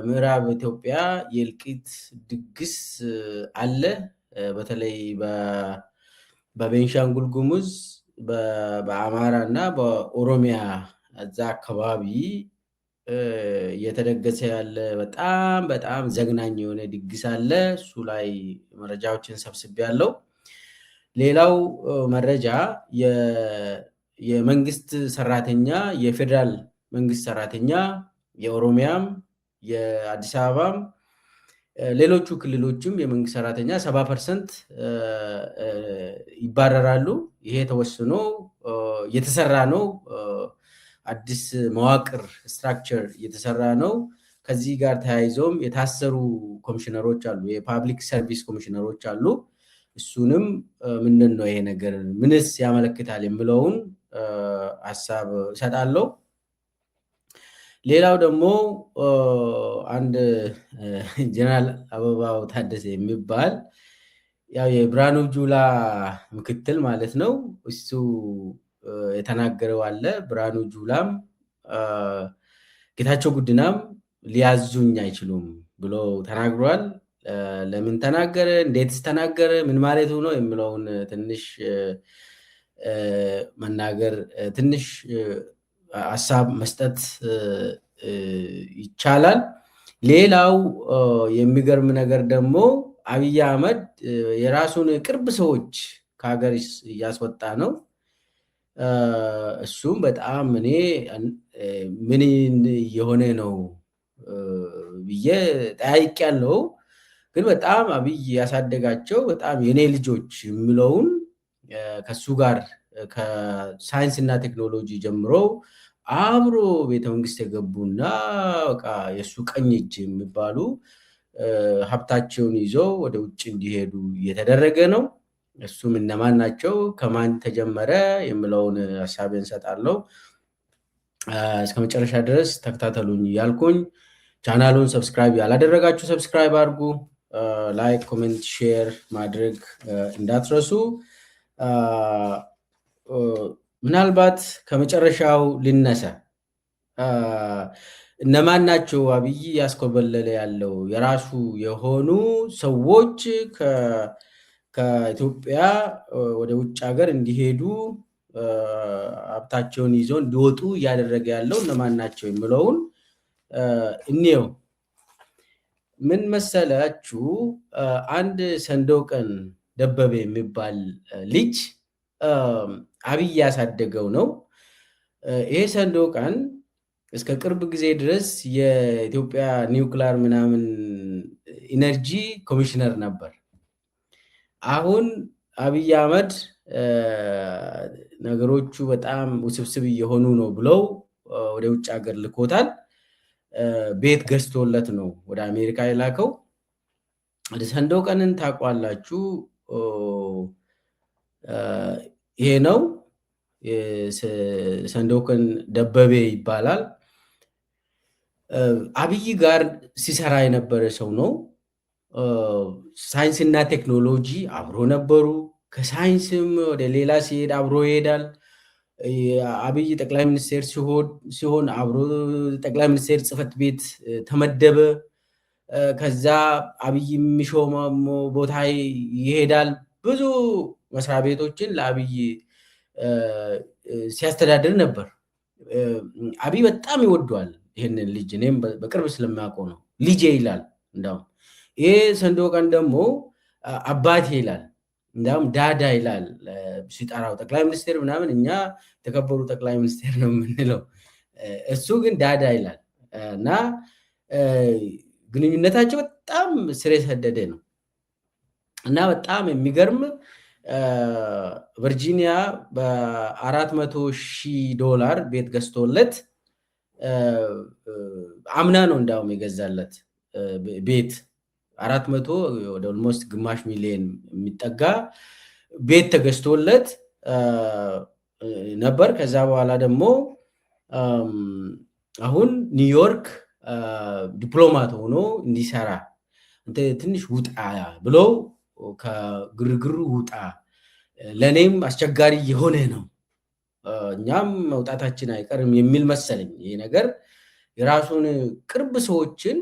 ምዕራብ ኢትዮጵያ የእልቂት ድግስ አለ። በተለይ በቤንሻንጉል ጉሙዝ በአማራ እና በኦሮሚያ እዛ አካባቢ እየተደገሰ ያለ በጣም በጣም ዘግናኝ የሆነ ድግስ አለ። እሱ ላይ መረጃዎችን ሰብስቤያለሁ። ሌላው መረጃ የመንግስት ሰራተኛ የፌዴራል መንግስት ሰራተኛ የኦሮሚያም የአዲስ አበባም ሌሎቹ ክልሎችም የመንግስት ሰራተኛ 70% ይባረራሉ። ይሄ ተወስኖ የተሰራ ነው። አዲስ መዋቅር ስትራክቸር የተሰራ ነው። ከዚህ ጋር ተያይዞም የታሰሩ ኮሚሽነሮች አሉ፣ የፓብሊክ ሰርቪስ ኮሚሽነሮች አሉ። እሱንም ምንድን ነው ይሄ ነገር ምንስ ያመለክታል የሚለውን ሀሳብ እሰጣለሁ። ሌላው ደግሞ አንድ ጀነራል አበባው ታደሰ የሚባል ያው የብርሃኑ ጁላ ምክትል ማለት ነው። እሱ የተናገረው አለ። ብርሃኑ ጁላም ጌታቸው ጉዲናም ሊያዙኝ አይችሉም ብሎ ተናግሯል። ለምን ተናገረ? እንዴትስ ተናገረ? ምን ማለት ነው የሚለውን ትንሽ መናገር ትንሽ ሀሳብ መስጠት ይቻላል። ሌላው የሚገርም ነገር ደግሞ አብይ አህመድ የራሱን ቅርብ ሰዎች ከሀገር እያስወጣ ነው። እሱም በጣም እኔ ምን የሆነ ነው ብዬ ጠያይቄያለሁ። ግን በጣም አብይ ያሳደጋቸው በጣም የኔ ልጆች የሚለውን ከሱ ጋር ከሳይንስና ቴክኖሎጂ ጀምሮ አብሮ ቤተመንግስት የገቡና በቃ የሱ ቀኝ እጅ የሚባሉ ሀብታቸውን ይዘው ወደ ውጭ እንዲሄዱ እየተደረገ ነው። እሱም እነማን ናቸው፣ ከማን ተጀመረ የሚለውን ሀሳቤን እሰጣለሁ። እስከ መጨረሻ ድረስ ተከታተሉኝ እያልኩኝ ቻናሉን ሰብስክራይብ ያላደረጋችሁ ሰብስክራይብ አድርጉ። ላይክ፣ ኮሜንት፣ ሼር ማድረግ እንዳትረሱ። ምናልባት ከመጨረሻው ልነሳ። እነማን ናቸው አብይ ያስኮበለለ ያለው? የራሱ የሆኑ ሰዎች ከኢትዮጵያ ወደ ውጭ ሀገር እንዲሄዱ ሀብታቸውን ይዘው እንዲወጡ እያደረገ ያለው እነማን ናቸው የሚለውን እንየው። ምን መሰላችሁ? አንድ ሰንዶቀን ደበበ የሚባል ልጅ አብይ ያሳደገው ነው። ይሄ ሰንዶቀን እስከ ቅርብ ጊዜ ድረስ የኢትዮጵያ ኒውክሊየር ምናምን ኢነርጂ ኮሚሽነር ነበር። አሁን አብይ አህመድ ነገሮቹ በጣም ውስብስብ እየሆኑ ነው ብለው ወደ ውጭ ሀገር ልኮታል። ቤት ገዝቶለት ነው ወደ አሜሪካ የላከው። ሰንዶቀንን ታውቋላችሁ? ይሄ ነው ሰንዶቀን ደበበ ይባላል። አብይ ጋር ሲሰራ የነበረ ሰው ነው። ሳይንስና ቴክኖሎጂ አብሮ ነበሩ። ከሳይንስም ወደ ሌላ ሲሄድ አብሮ ይሄዳል። አብይ ጠቅላይ ሚኒስቴር ሲሆን አብሮ ጠቅላይ ሚኒስቴር ጽሕፈት ቤት ተመደበ። ከዛ አብይ የሚሾመው ቦታ ይሄዳል። ብዙ መስሪያ ቤቶችን ለአብይ ሲያስተዳድር ነበር። አብይ በጣም ይወደዋል ይህንን ልጅ። እኔም በቅርብ ስለሚያውቀው ነው። ልጄ ይላል። እንዳውም ይሄ ሰንዶቀን ደግሞ አባቴ ይላል። እንዳውም ዳዳ ይላል ሲጠራው። ጠቅላይ ሚኒስቴር ምናምን እኛ የተከበሩ ጠቅላይ ሚኒስቴር ነው የምንለው፣ እሱ ግን ዳዳ ይላል። እና ግንኙነታቸው በጣም ስር የሰደደ ነው። እና በጣም የሚገርም ቨርጂኒያ $400,000 ቤት ገዝቶለት አምና ነው እንዳውም የገዛለት ቤት 400 ወደ ኦልሞስት ግማሽ ሚሊዮን የሚጠጋ ቤት ተገዝቶለት ነበር። ከዛ በኋላ ደግሞ አሁን ኒውዮርክ ዲፕሎማት ሆኖ እንዲሰራ ትንሽ ውጣ ብሎ ከግርግሩ ውጣ፣ ለእኔም አስቸጋሪ የሆነ ነው፣ እኛም መውጣታችን አይቀርም የሚል መሰለኝ ይሄ ነገር። የራሱን ቅርብ ሰዎችን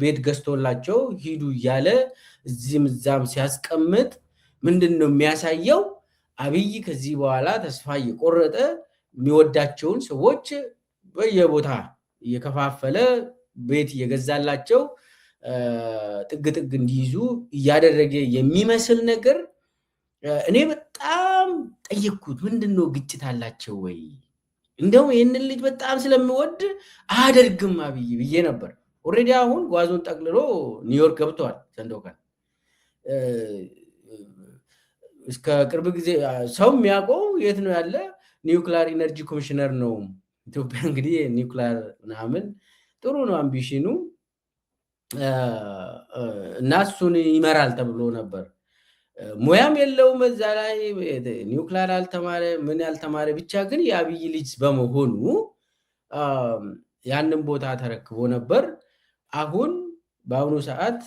ቤት ገዝቶላቸው ሂዱ እያለ እዚህም እዛም ሲያስቀምጥ ምንድን ነው የሚያሳየው? አብይ ከዚህ በኋላ ተስፋ እየቆረጠ የሚወዳቸውን ሰዎች በየቦታ እየከፋፈለ ቤት እየገዛላቸው ጥግ ጥግ እንዲይዙ እያደረገ የሚመስል ነገር እኔ በጣም ጠየቅኩት። ምንድነው ግጭት አላቸው ወይ? እንደውም ይህንን ልጅ በጣም ስለምወድ አያደርግም አብይ ብዬ ነበር። ኦልሬዲ አሁን ጓዙን ጠቅልሎ ኒውዮርክ ገብተዋል። ሰንዶካን እስከ ቅርብ ጊዜ ሰው የሚያውቀው የት ነው ያለ? ኒውክሊየር ኢነርጂ ኮሚሽነር ነው። ኢትዮጵያ እንግዲህ ኒውክሊየር ምናምን ጥሩ ነው አምቢሽኑ እና እሱን ይመራል ተብሎ ነበር። ሙያም የለውም እዛ ላይ ኒውክሊየር አልተማረ ምን ያልተማረ ብቻ ግን የአብይ ልጅ በመሆኑ ያንን ቦታ ተረክቦ ነበር። አሁን በአሁኑ ሰዓት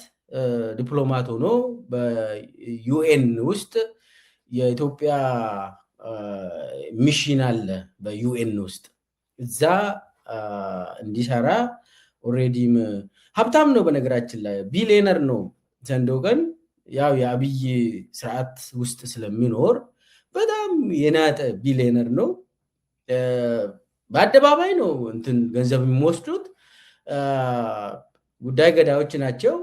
ዲፕሎማት ሆኖ በዩኤን ውስጥ የኢትዮጵያ ሚሽን አለ በዩኤን ውስጥ እዛ እንዲሰራ ኦልሬዲም ሀብታም ነው። በነገራችን ላይ ቢሊየነር ነው ሰንዶቀን ያው የአብይ ስርዓት ውስጥ ስለሚኖር በጣም የናጠ ቢሊየነር ነው። በአደባባይ ነው እንትን ገንዘብ የሚወስዱት። ጉዳይ ገዳዮች ናቸው።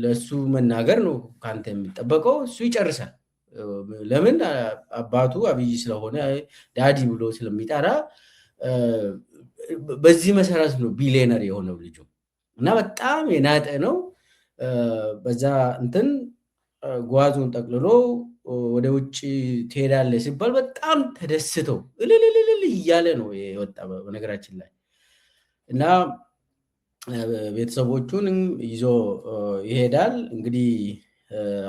ለሱ መናገር ነው ካንተ የሚጠበቀው። እሱ ይጨርሳል። ለምን አባቱ አብይ ስለሆነ ዳዲ ብሎ ስለሚጠራ በዚህ መሰረት ነው ቢሊየነር የሆነው ልጁ እና በጣም የናጠ ነው። በዛ እንትን ጓዙን ጠቅልሎ ወደ ውጭ ትሄዳለህ ሲባል በጣም ተደስተው እልልልል እያለ ነው የወጣ በነገራችን ላይ እና ቤተሰቦቹን ይዞ ይሄዳል። እንግዲህ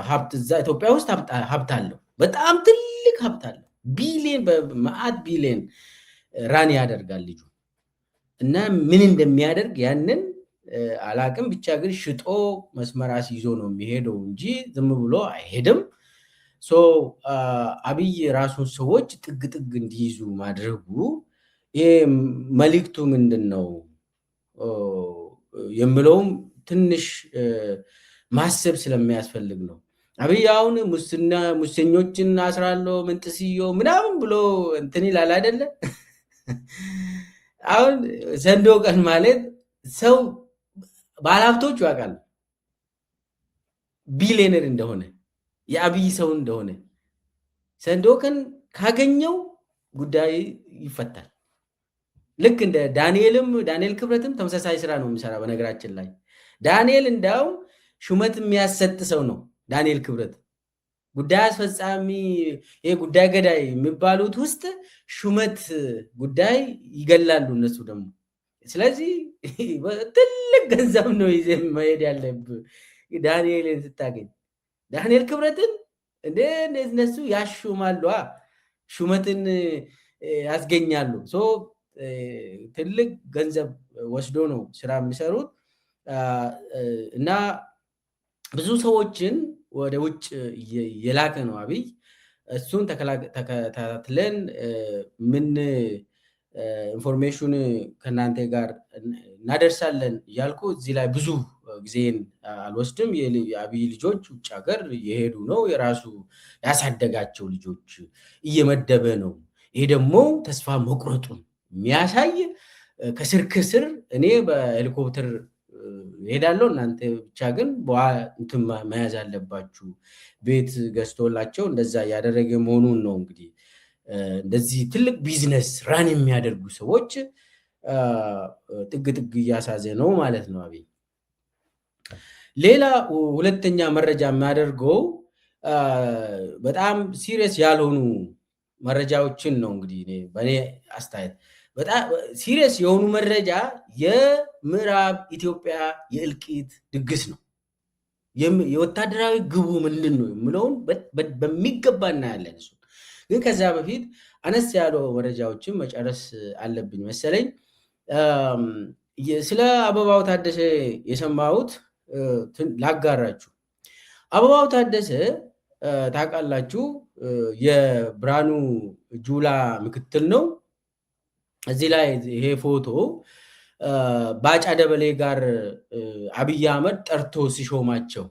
ሀብት እዛ ኢትዮጵያ ውስጥ ሀብት አለው፣ በጣም ትልቅ ሀብት አለው። ቢሊየን በመዓት ቢሊየን ራን ያደርጋል ልጁ እና ምን እንደሚያደርግ ያንን አላቅም። ብቻ ግን ሽጦ መስመር አስይዞ ነው የሚሄደው እንጂ ዝም ብሎ አይሄድም። አብይ ራሱን ሰዎች ጥግ ጥግ እንዲይዙ ማድረጉ ይሄ መልእክቱ ምንድን ነው የምለውም ትንሽ ማሰብ ስለሚያስፈልግ ነው። አብይ አሁን ሙሰኞችን አስራለሁ ምንጥስዮ ምናምን ብሎ እንትን ይላል አይደለ? አሁን ሰንዶቀን ማለት ሰው ባለሀብቶች ያውቃል ቢሊየነር እንደሆነ የአብይ ሰው እንደሆነ። ሰንዶቀን ካገኘው ጉዳይ ይፈታል። ልክ እንደ ዳንኤል ክብረትም ተመሳሳይ ስራ ነው የሚሰራ። በነገራችን ላይ ዳንኤል እንዳው ሹመት የሚያሰጥ ሰው ነው። ዳንኤል ክብረት ጉዳይ አስፈጻሚ ጉዳይ ገዳይ የሚባሉት ውስጥ ሹመት ጉዳይ ይገላሉ እነሱ ደግሞ። ስለዚህ ትልቅ ገንዘብ ነው ይዘህ መሄድ ያለብህ ዳንኤልን ስታገኝ። ዳንኤል ክብረትን እነሱ ያሹማሉ፣ ሹመትን ያስገኛሉ። ትልቅ ገንዘብ ወስዶ ነው ስራ የሚሰሩት እና ብዙ ሰዎችን ወደ ውጭ የላከ ነው አብይ። እሱን ተከታትለን ምን ኢንፎርሜሽን ከእናንተ ጋር እናደርሳለን እያልኩ እዚህ ላይ ብዙ ጊዜን አልወስድም። የአብይ ልጆች ውጭ ሀገር የሄዱ ነው። የራሱ ያሳደጋቸው ልጆች እየመደበ ነው። ይሄ ደግሞ ተስፋ መቁረጡን የሚያሳይ ከስር ከስር እኔ በሄሊኮፕተር ሄዳለሁ፣ እናንተ ብቻ ግን እንትን መያዝ አለባችሁ ቤት ገዝቶላቸው እንደዛ እያደረገ መሆኑን ነው። እንግዲህ እንደዚህ ትልቅ ቢዝነስ ራን የሚያደርጉ ሰዎች ጥግ ጥግ እያሳዘ ነው ማለት ነው አብይ። ሌላ ሁለተኛ መረጃ የሚያደርገው በጣም ሲሪየስ ያልሆኑ መረጃዎችን ነው። እንግዲህ በእኔ አስተያየት በጣም ሲሪየስ የሆኑ መረጃ የምዕራብ ኢትዮጵያ የእልቂት ድግስ ነው። የወታደራዊ ግቡ ምንድን ነው የምለውን በሚገባ እናያለን። እሱ ግን ከዛ በፊት አነስ ያሉ መረጃዎችን መጨረስ አለብኝ መሰለኝ። ስለ አበባው ታደሰ የሰማሁት ላጋራችሁ። አበባው ታደሰ ታውቃላችሁ፣ የብርሃኑ ጁላ ምክትል ነው። እዚህ ላይ ይሄ ፎቶ ባጫ ደበሌ ጋር አብይ አህመድ ጠርቶ ሲሾማቸው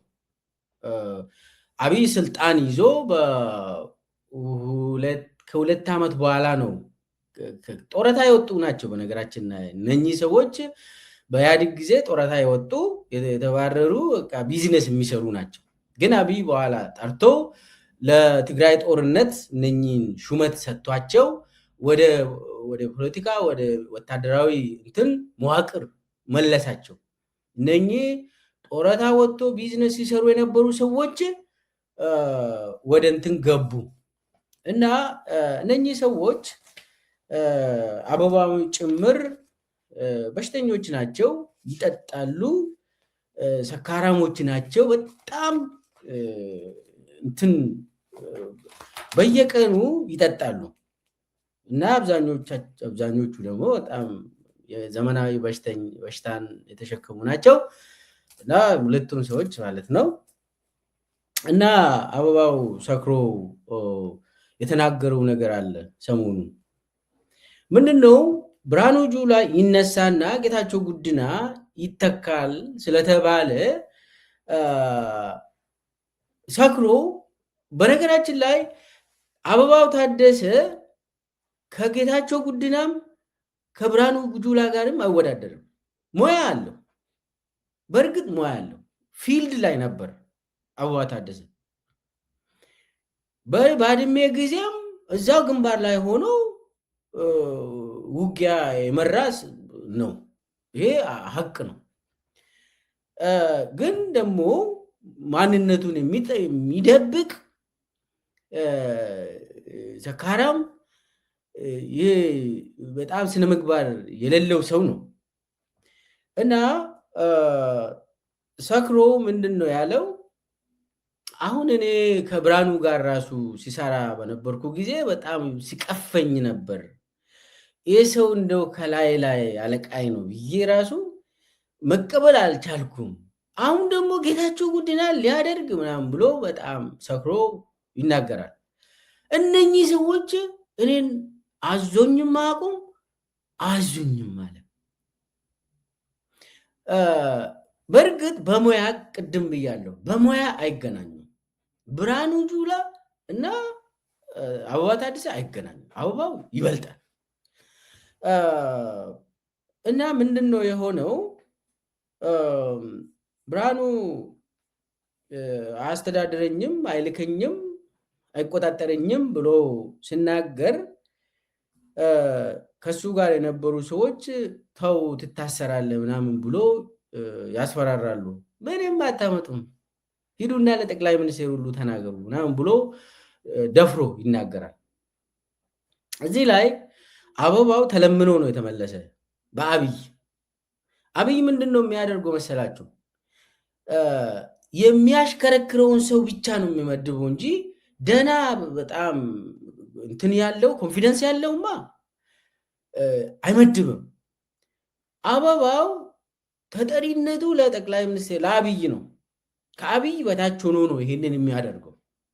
አብይ ስልጣን ይዞ ከሁለት ዓመት በኋላ ነው ጡረታ የወጡ ናቸው። በነገራችን እነኚህ ሰዎች በኢህአዴግ ጊዜ ጡረታ የወጡ የተባረሩ ቢዝነስ የሚሰሩ ናቸው። ግን አብይ በኋላ ጠርቶ ለትግራይ ጦርነት እነኚህን ሹመት ሰጥቷቸው ወደ ፖለቲካ ወደ ወታደራዊ እንትን መዋቅር መለሳቸው። እነኚህ ጡረታ ወጥቶ ቢዝነስ ሲሰሩ የነበሩ ሰዎች ወደ እንትን ገቡ እና እነኚህ ሰዎች አበባው ጭምር በሽተኞች ናቸው፣ ይጠጣሉ፣ ሰካራሞች ናቸው። በጣም እንትን በየቀኑ ይጠጣሉ እና አብዛኞቹ ደግሞ በጣም የዘመናዊ በሽታን የተሸከሙ ናቸው እና ሁለቱም ሰዎች ማለት ነው። እና አበባው ሰክሮ የተናገረው ነገር አለ ሰሞኑ። ምንድነው? ብርሃኑ ጁላ ይነሳና ጌታቸው ጉዲና ይተካል ስለተባለ ሰክሮ። በነገራችን ላይ አበባው ታደሰ ከጌታቸው ጉዲናም ከብርሃኑ ጁላ ጋርም አይወዳደርም። ሙያ አለው፣ በእርግጥ ሙያ አለው። ፊልድ ላይ ነበር አበባው ታደሰ። በባድሜ ጊዜም እዛው ግንባር ላይ ሆኖ ውጊያ የመራስ ነው። ይሄ ሀቅ ነው። ግን ደግሞ ማንነቱን የሚደብቅ ሰካራም፣ ይህ በጣም ስነ ምግባር የሌለው ሰው ነው እና ሰክሮ ምንድን ነው ያለው? አሁን እኔ ከብርሃኑ ጋር ራሱ ሲሰራ በነበርኩ ጊዜ በጣም ሲቀፈኝ ነበር። ይህ ሰው እንደው ከላይ ላይ አለቃይ ነው ብዬ ራሱ መቀበል አልቻልኩም። አሁን ደግሞ ጌታቸው ጉዲና ሊያደርግ ምናምን ብሎ በጣም ሰክሮ ይናገራል። እነኚህ ሰዎች እኔን አዞኝም አያውቁም፣ አዙኝም ማለት በእርግጥ በሙያ ቅድም ብያለሁ፣ በሙያ አይገናኙም። ብርሃኑ ጁላ እና አበባው ታደሰ አይገናኙም። አበባው ይበልጣል። እና ምንድን ነው የሆነው? ብርሃኑ አያስተዳድረኝም፣ አይልከኝም፣ አይቆጣጠረኝም ብሎ ሲናገር ከሱ ጋር የነበሩ ሰዎች ተው ትታሰራለህ ምናምን ብሎ ያስፈራራሉ። ምንም አታመጡም፣ ሂዱና ለጠቅላይ ሚኒስቴር ሁሉ ተናገሩ ምናምን ብሎ ደፍሮ ይናገራል። እዚህ ላይ አበባው ተለምኖ ነው የተመለሰ በአብይ ምንድን ነው የሚያደርገው መሰላችሁ? የሚያሽከረክረውን ሰው ብቻ ነው የሚመድበው እንጂ ደና በጣም እንትን ያለው ኮንፊደንስ ያለውማ አይመድብም። አበባው ተጠሪነቱ ለጠቅላይ ሚኒስቴር ለአብይ ነው። ከአብይ በታች ሆኖ ነው ይሄንን የሚያደርገው።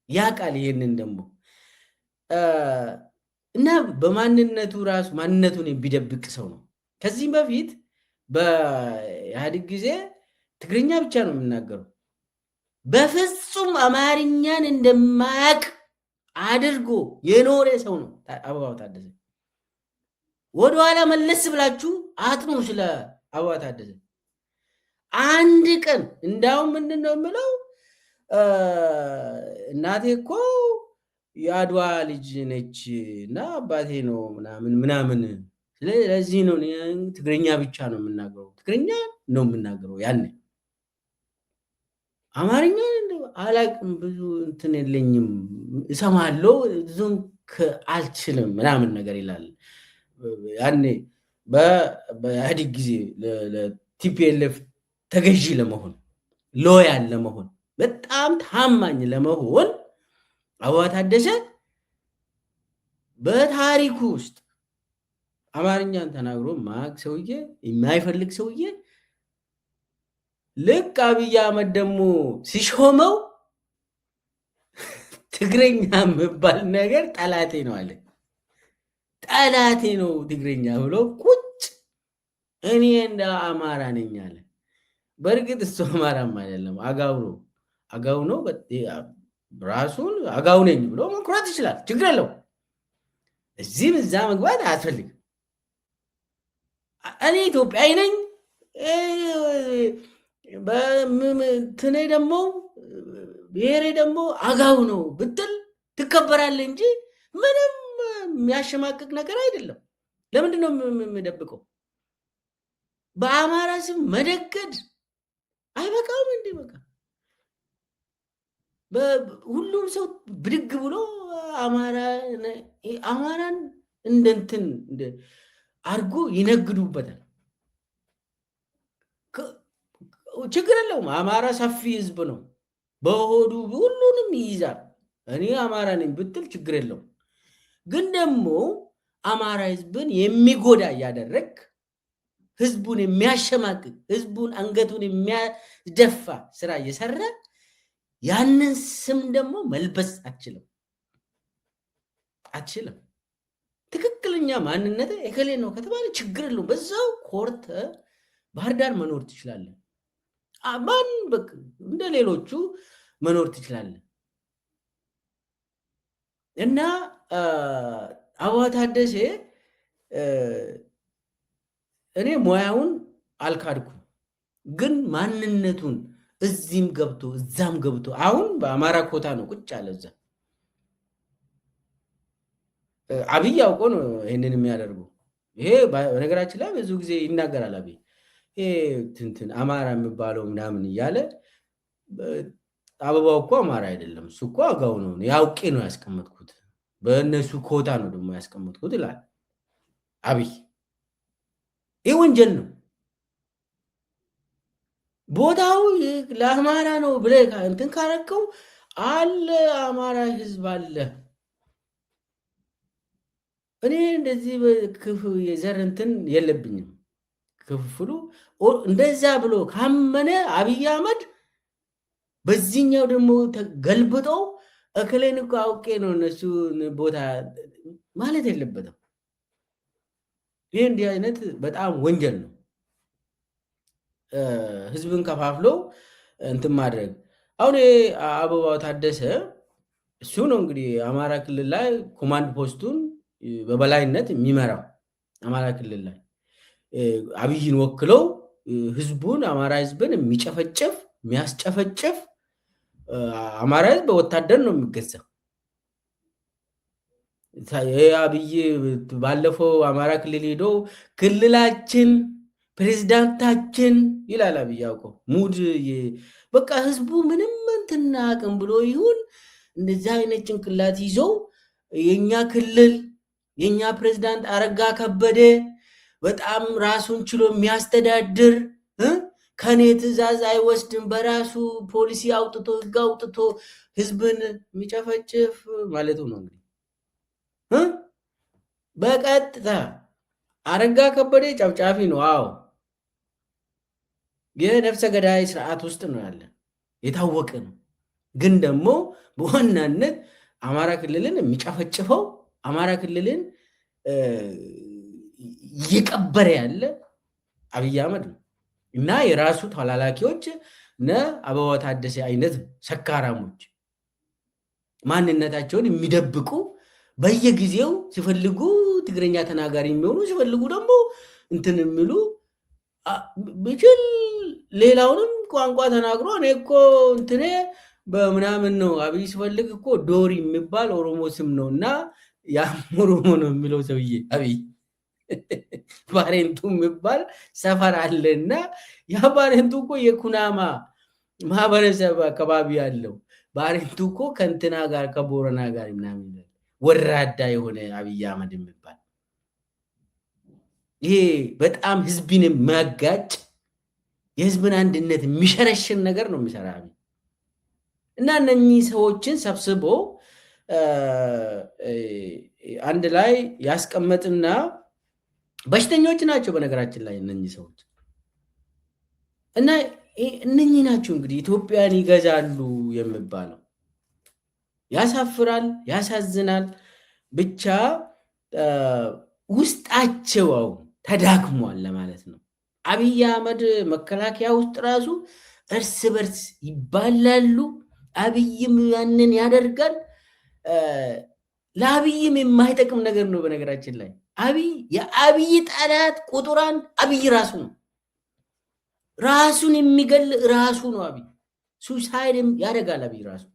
ያ ቃል ይሄንን ደግሞ እና በማንነቱ ራሱ ማንነቱን የሚደብቅ ሰው ነው። ከዚህም በፊት በኢህአዴግ ጊዜ ትግርኛ ብቻ ነው የሚናገረው። በፍጹም አማርኛን እንደማያውቅ አድርጎ የኖረ ሰው ነው አበባው ታደሰ። ወደኋላ መለስ ብላችሁ አጥኑ ስለ አበባው ታደሰ። አንድ ቀን እንዳውም ምንድን ነው የምለው፣ እናቴ እኮ የአድዋ ልጅ ነች እና አባቴ ነው ምናምን ስለዚህ ነው ትግርኛ ብቻ ነው የምናገረው፣ ትግርኛ ነው የምናገረው። ያኔ አማርኛ አላቅም፣ ብዙ እንትን የለኝም፣ እሰማለሁ ብዙም አልችልም ምናምን ነገር ይላል። ያኔ በኢህአዴግ ጊዜ ለቲፒኤልኤፍ ተገዢ ለመሆን ሎያል ለመሆን በጣም ታማኝ ለመሆን አበባው ታደሰ በታሪኩ ውስጥ አማርኛን ተናግሮ ማቅ ሰውዬ የማይፈልግ ሰውዬ፣ ልክ አብይ አህመድ ደግሞ ሲሾመው ትግረኛ የሚባል ነገር ጠላቴ ነው አለ። ጠላቴ ነው ትግረኛ ብሎ ቁጭ እኔ እንደ አማራ ነኝ አለ። በእርግጥ እሱ አማራም አይደለም፣ አጋው ነው። ራሱን አጋው ነኝ ብሎ መኩራት ይችላል፣ ችግር የለው። እዚህም እዛ መግባት አያስፈልግም። እኔ ኢትዮጵያዊ ነኝ ትኔ ደግሞ ብሔሬ ደግሞ አጋው ነው ብትል ትከበራለህ እንጂ ምንም የሚያሸማቅቅ ነገር አይደለም። ለምንድን ነው የምደብቀው? በአማራ ስም መደገድ አይበቃም? እንዴ በቃ ሁሉም ሰው ብድግ ብሎ አማራን እንደንትን አድርጎ ይነግዱበታል። ችግር የለውም። አማራ ሰፊ ህዝብ ነው፣ በሆዱ ሁሉንም ይይዛል። እኔ አማራ ነኝ ብትል ችግር የለውም። ግን ደግሞ አማራ ህዝብን የሚጎዳ እያደረግ ህዝቡን የሚያሸማቅቅ ህዝቡን አንገቱን የሚያደፋ ስራ እየሰራ ያንን ስም ደግሞ መልበስ አችልም። ትክክለኛ ማንነት እከሌ ነው ከተባለ ችግር የለውም። በዛው ኮርተ ባህር ዳር መኖር ትችላለህ። ማን በቃ እንደ ሌሎቹ መኖር ትችላለህ። እና አበባው ታደሰ እኔ ሙያውን አልካድኩም፣ ግን ማንነቱን እዚህም ገብቶ እዛም ገብቶ አሁን በአማራ ኮታ ነው ቁጭ አለ እዛ። አብይ አውቆ ነው ይህንን የሚያደርገው። ይሄ በነገራችን ላይ ብዙ ጊዜ ይናገራል አብይ ይሄ ትንትን አማራ የሚባለው ምናምን እያለ። አበባው እኮ አማራ አይደለም፣ እሱ እኮ አጋው ነው፣ ያውቄ ነው ያስቀመጥኩት፣ በእነሱ ኮታ ነው ደግሞ ያስቀመጥኩት ይላል አብይ። ይህ ወንጀል ነው። ቦታው ለአማራ ነው ብለህ እንትን ካረከው አለ አማራ ህዝብ አለ። እኔ እንደዚህ የዘር እንትን የለብኝም። ክፍፍሉ እንደዛ ብሎ ካመነ አብይ አህመድ በዚህኛው ደግሞ ገልብጠው እክሌን እኮ አውቄ ነው እነሱ ቦታ ማለት የለበትም። ይህ እንዲህ አይነት በጣም ወንጀል ነው። ህዝብን ከፋፍሎ እንትን ማድረግ። አሁን አበባው ታደሰ እሱ ነው እንግዲህ አማራ ክልል ላይ ኮማንድ ፖስቱን በበላይነት የሚመራው። አማራ ክልል ላይ አብይን ወክለው ህዝቡን አማራ ህዝብን የሚጨፈጭፍ የሚያስጨፈጭፍ አማራ ህዝብ በወታደር ነው የሚገዛው። አብይ ባለፈው አማራ ክልል ሄዶ ክልላችን ፕሬዝዳንታችን ይላል አብይ አውቆ ሙድ በቃ ህዝቡ ምንም እንትና አቅም ብሎ ይሁን እንደዚህ አይነት ጭንቅላት ይዘው የኛ ክልል የኛ ፕሬዝዳንት አረጋ ከበደ በጣም ራሱን ችሎ የሚያስተዳድር ከኔ ትዕዛዝ አይወስድም፣ በራሱ ፖሊሲ አውጥቶ ህግ አውጥቶ ህዝብን የሚጨፈጭፍ ማለቱ ነው። እንግዲህ በቀጥታ አረጋ ከበደ ጨፍጫፊ ነው። አዎ የነፍሰ ገዳይ ስርዓት ውስጥ ነው ያለ፣ የታወቀ ነው። ግን ደግሞ በዋናነት አማራ ክልልን የሚጨፈጭፈው አማራ ክልልን እየቀበረ ያለ አብይ አህመድ ነው እና የራሱ ተላላኪዎች እነ አበባው ታደሰ አይነት ሰካራሞች ማንነታቸውን የሚደብቁ በየጊዜው ሲፈልጉ ትግረኛ ተናጋሪ የሚሆኑ ሲፈልጉ ደግሞ እንትን የሚሉ ቢችል ሌላውንም ቋንቋ ተናግሮ እኔ እኮ እንትኔ በምናምን ነው። አብይ ሲፈልግ እኮ ዶሪ የሚባል ኦሮሞ ስም ነው እና ያም ኦሮሞ ነው የሚለው ሰውዬ አብይ ባሬንቱ የሚባል ሰፈር አለና ያ ባሬንቱ እኮ የኩናማ ማህበረሰብ አካባቢ ያለው ባሬንቱ እኮ ከእንትና ጋር ከቦረና ጋር ምናምን ወራዳ የሆነ አብይ አህመድ የሚባል ይሄ በጣም ህዝብን የሚያጋጭ የህዝብን አንድነት የሚሸረሽን ነገር ነው የሚሰራ አብይ። እና እነኚህ ሰዎችን ሰብስቦ አንድ ላይ ያስቀመጥና በሽተኞች ናቸው በነገራችን ላይ እነኚህ ሰዎች እና እነኚህ ናቸው እንግዲህ ኢትዮጵያን ይገዛሉ የሚባለው። ያሳፍራል፣ ያሳዝናል። ብቻ ውስጣቸው ተዳክሟል ለማለት ነው። አብይ አህመድ መከላከያ ውስጥ ራሱ እርስ በርስ ይባላሉ። አብይም ያንን ያደርጋል። ለአብይም የማይጠቅም ነገር ነው። በነገራችን ላይ የአብይ ጠላት ቁጥራን አብይ ራሱ ነው። ራሱን የሚገል ራሱ ነው። አብይ ሱሳይድ ያደርጋል አብይ ራሱ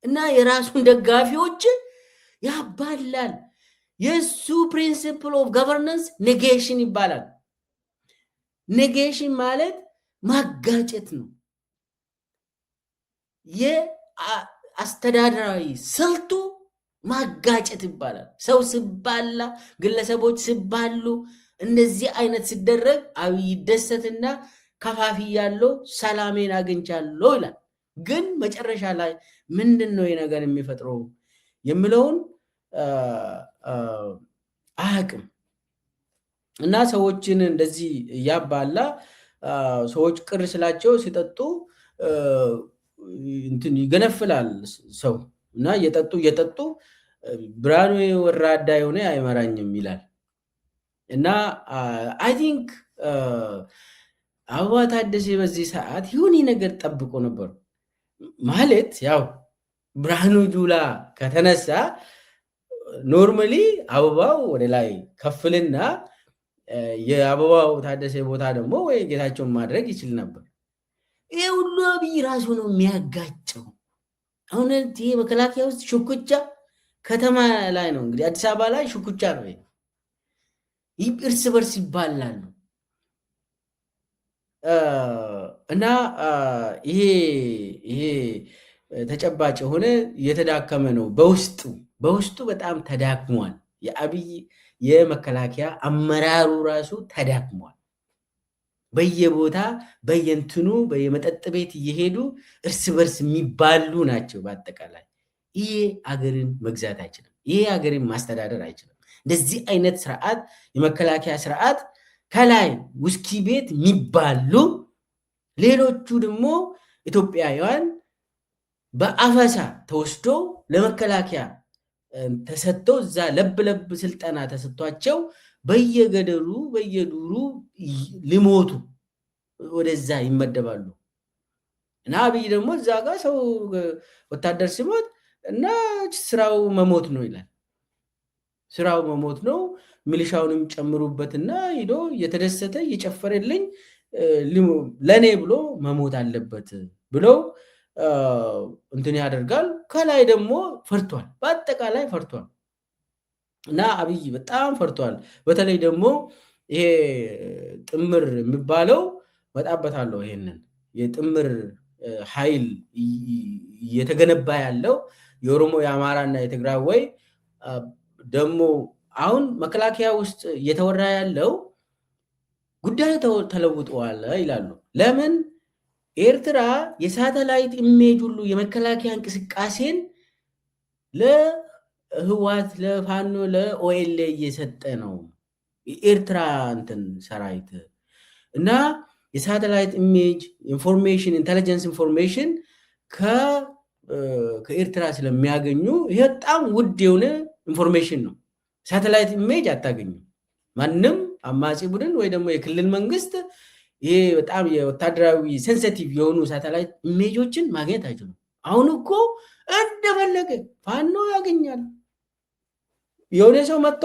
እና የራሱን ደጋፊዎች ያባላል። የሱ ፕሪንሲፕል ኦፍ ገቨርናንስ ኔጌሽን ይባላል። ኔጌሽን ማለት ማጋጨት ነው። የአስተዳደራዊ ስልቱ ማጋጨት ይባላል። ሰው ሲባላ፣ ግለሰቦች ሲባሉ እንደዚህ አይነት ሲደረግ አብይ ይደሰትና ከፋፊ ያለው ሰላሜን አግኝቻለሁ ይላል። ግን መጨረሻ ላይ ምንድን ነው የነገር የሚፈጥረው የሚለውን አያውቅም። እና ሰዎችን እንደዚህ እያባላ ሰዎች ቅር ስላቸው ሲጠጡ እንትን ይገነፍላል ሰው እና እየጠጡ ብርሃኑ ወራዳ የሆነ አይመራኝም ይላል። እና አይ ቲንክ አበባ ታደሰ በዚህ ሰዓት ይሁን ነገር ጠብቆ ነበር ማለት ያው ብርሃኑ ጁላ ከተነሳ ኖርማሊ አበባው ወደ ላይ ከፍልና የአበባው ታደሰ ቦታ ደግሞ ወይ ጌታቸውን ማድረግ ይችል ነበር። ይሄ ሁሉ አብይ ራሱ ነው የሚያጋጨው። አሁን ይሄ መከላከያ ውስጥ ሽኩቻ ከተማ ላይ ነው እንግዲህ አዲስ አበባ ላይ ሽኩቻ ነው። እርስ በርስ ይባላሉ እና ይሄ ተጨባጭ የሆነ የተዳከመ ነው። በውስጡ በጣም ተዳክሟል። የአብይ የመከላከያ አመራሩ ራሱ ተዳክሟል። በየቦታ በየንትኑ በየመጠጥ ቤት እየሄዱ እርስ በርስ የሚባሉ ናቸው። በአጠቃላይ ይሄ አገርን መግዛት አይችልም። ይሄ አገርን ማስተዳደር አይችልም። እንደዚህ አይነት ስርዓት የመከላከያ ስርዓት ከላይ ውስኪ ቤት የሚባሉ ሌሎቹ ደግሞ ኢትዮጵያውያን በአፈሳ ተወስዶ ለመከላከያ ተሰጥቶ እዛ ለብ ስልጠና ተሰጥቷቸው በየገደሉ በየዱሩ ሊሞቱ ወደዛ ይመደባሉ። እና አብይ ደግሞ እዛ ጋር ሰው ወታደር ሲሞት እና ስራው መሞት ነው ይላል። ስራው መሞት ነው፣ ሚሊሻውንም ጨምሩበትና ሂዶ እየተደሰተ እየጨፈረልኝ ለኔ ብሎ መሞት አለበት ብለው እንትን ያደርጋል። ከላይ ደግሞ ፈርቷል፣ በአጠቃላይ ፈርቷል። እና አብይ በጣም ፈርቷል። በተለይ ደግሞ ይሄ ጥምር የሚባለው በጣበታለሁ። ይሄንን የጥምር ኃይል እየተገነባ ያለው የኦሮሞ የአማራና የትግራይ ወይ ደግሞ አሁን መከላከያ ውስጥ እየተወራ ያለው ጉዳዩ ተለውጠዋል ይላሉ። ለምን ኤርትራ የሳተላይት ኢሜጅ ሁሉ የመከላከያ እንቅስቃሴን ለህዋት ለፋኖ ለኦኤልኤ እየሰጠ ነው የኤርትራ እንትን ሰራዊት እና የሳተላይት ኢሜጅ ኢንፎርሜሽን ኢንተለጀንስ ኢንፎርሜሽን ከኤርትራ ስለሚያገኙ ይሄ በጣም ውድ የሆነ ኢንፎርሜሽን ነው። ሳተላይት ኢሜጅ አታገኙም። ማንም አማጺ ቡድን ወይ ደግሞ የክልል መንግስት ይሄ በጣም የወታደራዊ ሴንሲቲቭ የሆኑ ሳተላይት ኢሜጆችን ማግኘት አይችሉም። አሁን እኮ እንደፈለገ ፋኖ ያገኛል። የሆነ ሰው መጥቶ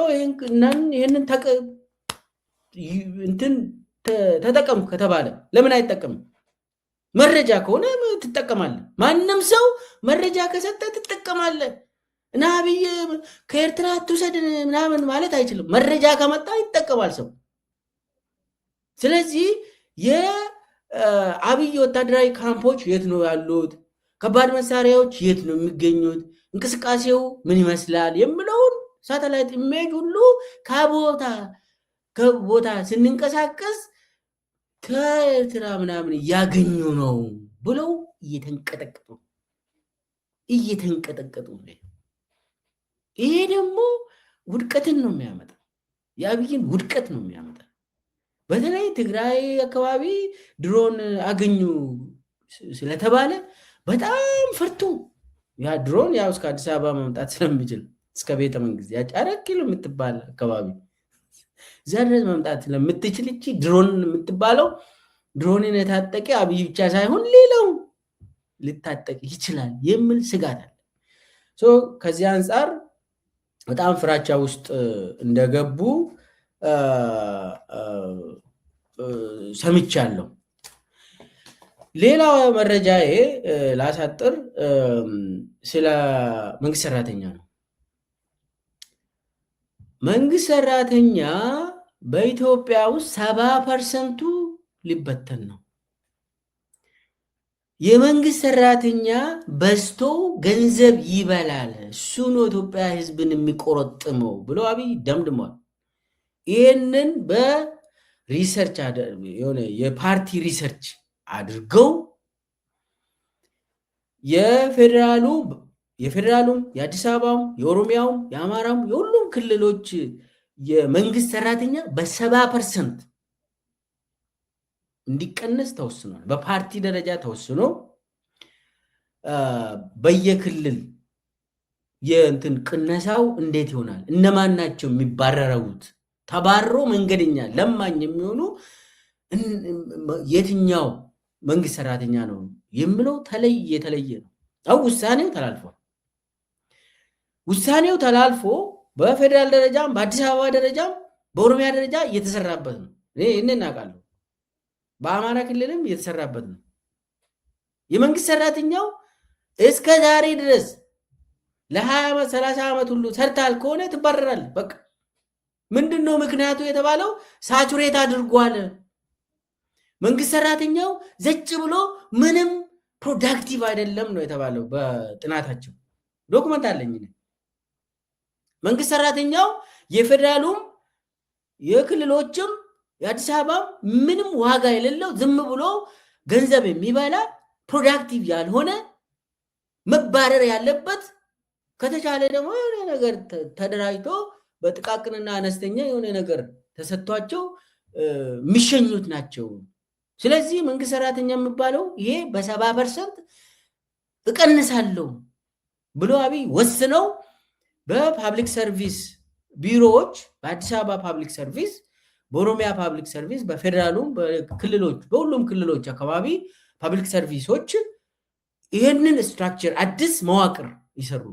ይህንን ተጠቀም ከተባለ ለምን አይጠቀምም? መረጃ ከሆነ ትጠቀማለህ። ማንም ሰው መረጃ ከሰጠ ትጠቀማለህ። እና አብይ ከኤርትራ ትውሰድ ምናምን ማለት አይችልም። መረጃ ከመጣ ይጠቀማል ሰው። ስለዚህ የአብይ ወታደራዊ ካምፖች የት ነው ያሉት? ከባድ መሳሪያዎች የት ነው የሚገኙት? እንቅስቃሴው ምን ይመስላል የሚለውን ሳተላይት ኢሜጅ ሁሉ ከቦታ ስንንቀሳቀስ ከኤርትራ ምናምን እያገኙ ነው ብለው እየተንቀጠቀጡ ይሄ ደግሞ ውድቀትን ነው የሚያመጣ። የአብይን ውድቀት ነው የሚያመጣ። በተለይ ትግራይ አካባቢ ድሮን አገኙ ስለተባለ በጣም ፈርቶ ያ ድሮን ያው እስከ አዲስ አበባ መምጣት ስለሚችል እስከ ቤተ መንግስት ያጫረ ኪሎ የምትባል አካባቢ ዘርዝ መምጣት ለምትችል እቺ ድሮን የምትባለው ድሮንን የታጠቀ አብይ ብቻ ሳይሆን ሌላው ሊታጠቅ ይችላል የሚል ስጋት አለ። ከዚህ አንጻር በጣም ፍራቻ ውስጥ እንደገቡ ሰምቻለሁ። ሌላው መረጃዬ ላሳጥር ስለ መንግስት ሰራተኛ ነው። መንግስት ሰራተኛ በኢትዮጵያ ውስጥ 70% ሊበተን ነው። የመንግስት ሰራተኛ በዝቶ ገንዘብ ይበላል፣ እሱ ነው ኢትዮጵያ ህዝብን የሚቆረጥመው ብሎ አብይ ደምድሟል። ይህንን በሪሰርች የሆነ የፓርቲ ሪሰርች አድርገው የፌዴራሉም የአዲስ አበባም የኦሮሚያውም የአማራም የሁሉም ክልሎች የመንግስት ሰራተኛ በ70% እንዲቀነስ ተወስኗል። በፓርቲ ደረጃ ተወስኖ በየክልል የእንትን ቅነሳው እንዴት ይሆናል? እነማን ናቸው የሚባረሩት? ተባሮ መንገደኛ ለማኝ የሚሆኑ የትኛው መንግስት ሰራተኛ ነው የሚለው የተለየ ነው። ውሳኔው ተላልፏል። ውሳኔው ተላልፎ በፌዴራል ደረጃም በአዲስ አበባ ደረጃም በኦሮሚያ ደረጃ እየተሰራበት ነው። እኔ እናውቃለሁ። በአማራ ክልልም እየተሰራበት ነው። የመንግስት ሰራተኛው እስከ ዛሬ ድረስ ለ20 ዓመት 30 ዓመት ሁሉ ሰርታል ከሆነ ትባረራል። በቃ ምንድነው ምክንያቱ የተባለው? ሳቹሬት አድርጓል። መንግስት ሰራተኛው ዘጭ ብሎ ምንም ፕሮዳክቲቭ አይደለም ነው የተባለው። በጥናታቸው ዶክመንት አለኝ። መንግስት ሰራተኛው የፌዴራሉም የክልሎችም የአዲስ አበባ ምንም ዋጋ የሌለው ዝም ብሎ ገንዘብ የሚበላ ፕሮዳክቲቭ ያልሆነ መባረር ያለበት፣ ከተቻለ ደግሞ የሆነ ነገር ተደራጅቶ በጥቃቅንና አነስተኛ የሆነ ነገር ተሰጥቷቸው የሚሸኙት ናቸው። ስለዚህ መንግስት ሰራተኛ የሚባለው ይሄ በ70% እቀንሳለሁ ብሎ አብይ ወስነው በፓብሊክ ሰርቪስ ቢሮዎች በአዲስ አበባ ፓብሊክ ሰርቪስ፣ በኦሮሚያ ፓብሊክ ሰርቪስ፣ በፌዴራሉም በክልሎች በሁሉም ክልሎች አካባቢ ፓብሊክ ሰርቪሶች ይህንን ስትራክቸር አዲስ መዋቅር ይሰሩ።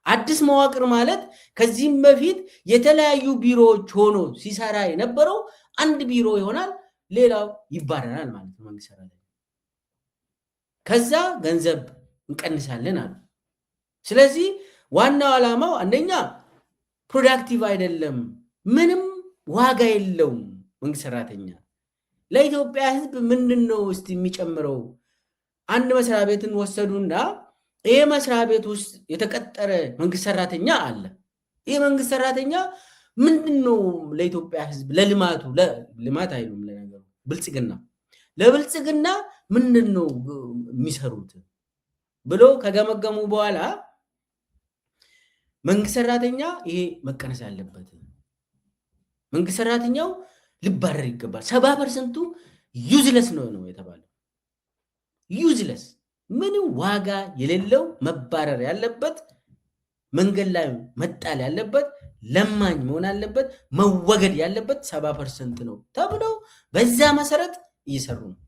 አዲስ መዋቅር ማለት ከዚህም በፊት የተለያዩ ቢሮዎች ሆኖ ሲሰራ የነበረው አንድ ቢሮ ይሆናል፣ ሌላው ይባረራል ማለት ነው። መንግስት ሰራተኛ ከዛ ገንዘብ እንቀንሳለን አሉ። ስለዚህ ዋናው ዓላማው አንደኛ ፕሮዳክቲቭ አይደለም፣ ምንም ዋጋ የለውም። መንግስት ሰራተኛ ለኢትዮጵያ ህዝብ ምንድነው እስቲ የሚጨምረው? አንድ መስሪያ ቤትን ወሰዱና ይሄ መስሪያ ቤት ውስጥ የተቀጠረ መንግስት ሰራተኛ አለ። ይሄ መንግስት ሰራተኛ ምንድነው ለኢትዮጵያ ህዝብ ለልማቱ ልማት አይሉም ለነገሩ ብልጽግና ለብልጽግና ምንድነው የሚሰሩት ብሎ ከገመገሙ በኋላ መንግስት ሰራተኛ ይሄ መቀነስ ያለበት፣ መንግስት ሰራተኛው ሊባረር ይገባል፣ 70% ዩዝለስ ነው የተባለው። ዩዝለስ ምንም ዋጋ የሌለው መባረር ያለበት፣ መንገድ ላይ መጣል ያለበት፣ ለማኝ መሆን ያለበት፣ መወገድ ያለበት 70% ነው ተብሎ በዛ መሰረት እየሰሩ ነው።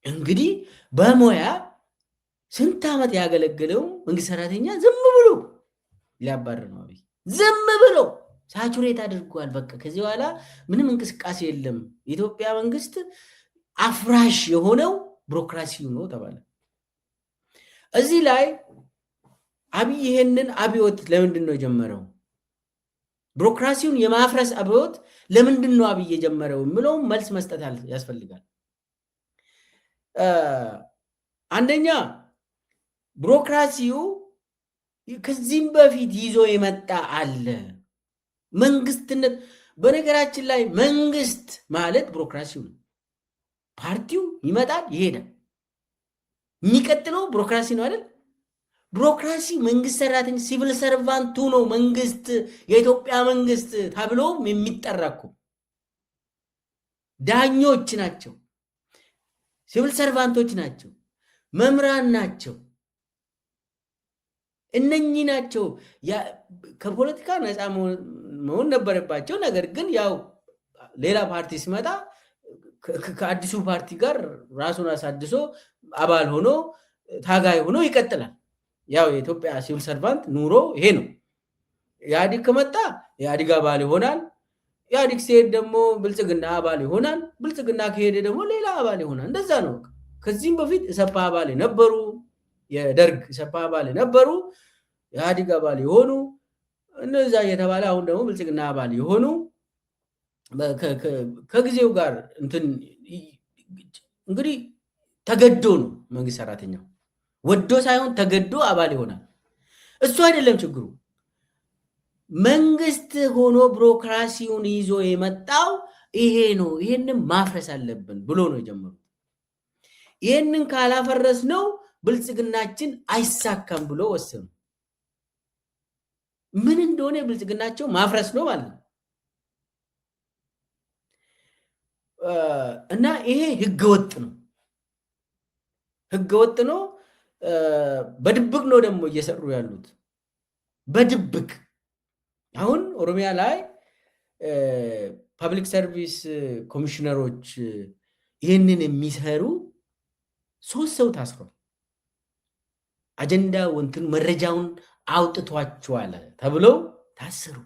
እንግዲህ በሙያ ስንት ዓመት ያገለገለው መንግስት ሰራተኛ ዝም ብሎ ሊያባርር ነው። አብይ ዝም ብሎ ሳቹሬት አድርጓል። በቃ ከዚህ በኋላ ምንም እንቅስቃሴ የለም። የኢትዮጵያ መንግስት አፍራሽ የሆነው ቢሮክራሲው ነው ተባለ። እዚህ ላይ አብይ ይሄንን አብዮት ለምንድን ነው የጀመረው? ቢሮክራሲውን የማፍረስ አብዮት ለምንድን ነው አብይ የጀመረው የሚለው መልስ መስጠት ያስፈልጋል። አንደኛ ቢሮክራሲው ከዚህም በፊት ይዞ የመጣ አለ። መንግስትነት በነገራችን ላይ መንግስት ማለት ቢሮክራሲው ነው። ፓርቲው ይመጣል ይሄዳል፣ የሚቀጥለው ቢሮክራሲ ነው አይደል? ቢሮክራሲ መንግስት ሰራተኛ ሲቪል ሰርቫንቱ ነው መንግስት፣ የኢትዮጵያ መንግስት ተብሎ የሚጠራኩ ዳኞች ናቸው፣ ሲቪል ሰርቫንቶች ናቸው፣ መምህራን ናቸው። እነኚህ ናቸው ከፖለቲካ ነፃ መሆን ነበረባቸው። ነገር ግን ያው ሌላ ፓርቲ ሲመጣ ከአዲሱ ፓርቲ ጋር ራሱን አሳድሶ አባል ሆኖ ታጋይ ሆኖ ይቀጥላል። ያው የኢትዮጵያ ሲቪል ሰርቫንት ኑሮ ይሄ ነው። ኢህአዲግ ከመጣ ኢህአዲግ አባል ይሆናል። ኢህአዲግ ሲሄድ ደግሞ ብልጽግና አባል ይሆናል። ብልጽግና ከሄደ ደግሞ ሌላ አባል ይሆናል። እንደዛ ነው። ከዚህም በፊት ኢሰፓ አባል የነበሩ የደርግ ኢሰፓ አባል የነበሩ ኢህአዲግ አባል የሆኑ እነዛ እየተባለ አሁን ደግሞ ብልጽግና አባል የሆኑ ከጊዜው ጋር እንግዲህ ተገዶ ነው መንግስት ሰራተኛው ወዶ ሳይሆን ተገዶ አባል ይሆናል። እሱ አይደለም ችግሩ። መንግስት ሆኖ ቢሮክራሲውን ይዞ የመጣው ይሄ ነው። ይሄንን ማፍረስ አለብን ብሎ ነው የጀመሩት። ይሄንን ካላፈረስ ነው ብልጽግናችን አይሳካም ብሎ ወሰኑ። ምን እንደሆነ ብልጽግናቸው ማፍረስ ነው ማለት ነው። እና ይሄ ህገወጥ ነው፣ ህገወጥ ነው። በድብቅ ነው ደግሞ እየሰሩ ያሉት በድብቅ። አሁን ኦሮሚያ ላይ ፐብሊክ ሰርቪስ ኮሚሽነሮች ይህንን የሚሰሩ 3 ሰው ታስሯል። አጀንዳ ወንትን መረጃውን አውጥቷቸዋል ተብለው ታሰሩ።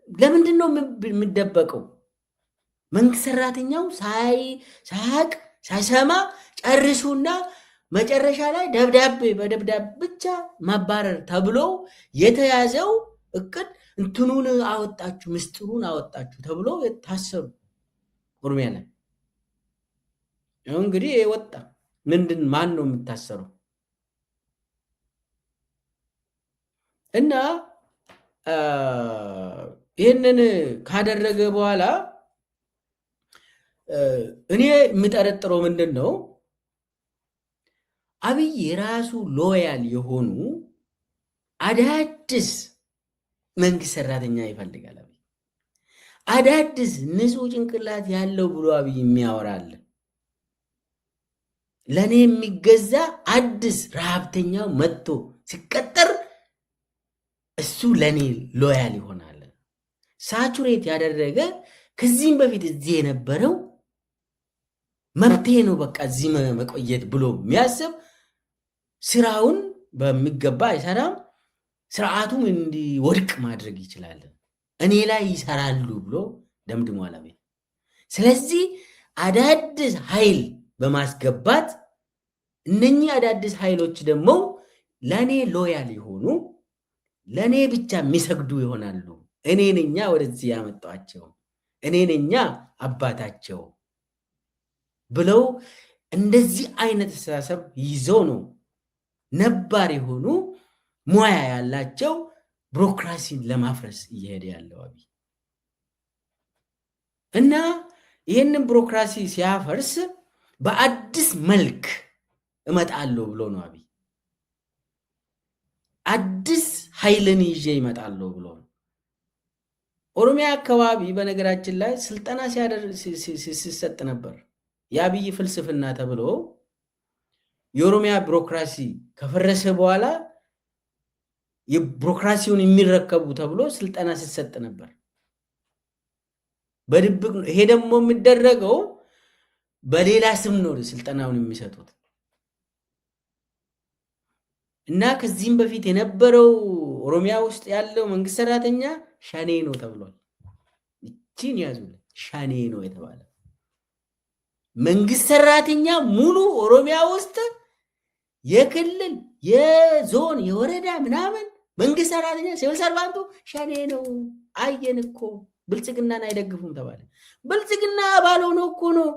ለምንድን ነው የሚደበቀው? መንግስት ሰራተኛው ሳያቅ ሳይሰማ ጨርሱና መጨረሻ ላይ በደብዳቤ ብቻ ማባረር ተብሎ የተያዘው እቅድ እንትኑን አወጣችሁ ምስጢሩን አወጣችሁ ተብሎ ታሰሩ ኦሮሚያ ላይ። እንግዲህ የወጣ ማን ነው የሚታሰረው? እና ይህንን ካደረገ በኋላ እኔ የምጠረጥረው ምንድን ነው፣ አብይ የራሱ ሎያል የሆኑ አዳዲስ መንግስት ሰራተኛ ይፈልጋል። አብይ አዳዲስ ንጹህ ጭንቅላት ያለው ብሎ አብይ የሚያወራል። ለእኔ የሚገዛ አዲስ ረሃብተኛው መጥቶ ሲቀጠር እሱ ለእኔ ሎያል ይሆናል። ሳቹሬት ያደረገ ከዚህም በፊት እዚህ የነበረው መብቴ ነው በቃ እዚህ መቆየት ብሎ የሚያስብ ስራውን በሚገባ አይሰራም። ስርዓቱም እንዲወድቅ ማድረግ ይችላል፣ እኔ ላይ ይሰራሉ ብሎ ደምድሟል። ስለዚህ አዳዲስ ኃይል በማስገባት እነኚህ አዳዲስ ኃይሎች ደግሞ ለእኔ ሎያል የሆኑ ለእኔ ብቻ የሚሰግዱ ይሆናሉ። እኔ ነኛ ወደዚህ ያመጣቸው፣ እኔ ነኛ አባታቸው ብለው እንደዚህ አይነት አስተሳሰብ ይዘው ነው ነባር የሆኑ ሙያ ያላቸው ቢሮክራሲን ለማፍረስ እየሄደ ያለው አብይ። እና ይህንን ቢሮክራሲ ሲያፈርስ በአዲስ መልክ እመጣለሁ ብሎ ነው አብይ። አዲስ ኃይልን ይዤ ይመጣለሁ ብሎ ነው። ኦሮሚያ አካባቢ በነገራችን ላይ ስልጠና ሲሰጥ ነበር። የአብይ ፍልስፍና ተብሎ የኦሮሚያ ቢሮክራሲ ከፈረሰ በኋላ የቢሮክራሲውን የሚረከቡ ተብሎ ስልጠና ሲሰጥ ነበር በድብቅ ነው። ይሄ ደግሞ የሚደረገው በሌላ ስም ነው ስልጠናውን የሚሰጡት። እና ከዚህም በፊት የነበረው ኦሮሚያ ውስጥ ያለው መንግስት ሰራተኛ ሸኔ ነው ተብሏል። እቺን ያዙ፣ ሸኔ ነው የተባለ መንግስት ሰራተኛ ሙሉ ኦሮሚያ ውስጥ የክልል የዞን የወረዳ ምናምን መንግስት ሰራተኛ ሲቪል ሰርቫንቱ ሸኔ ነው። አየን እኮ ብልጽግናን አይደግፉም ተባለ። ብልጽግና አባል ሆኖ እኮ ነው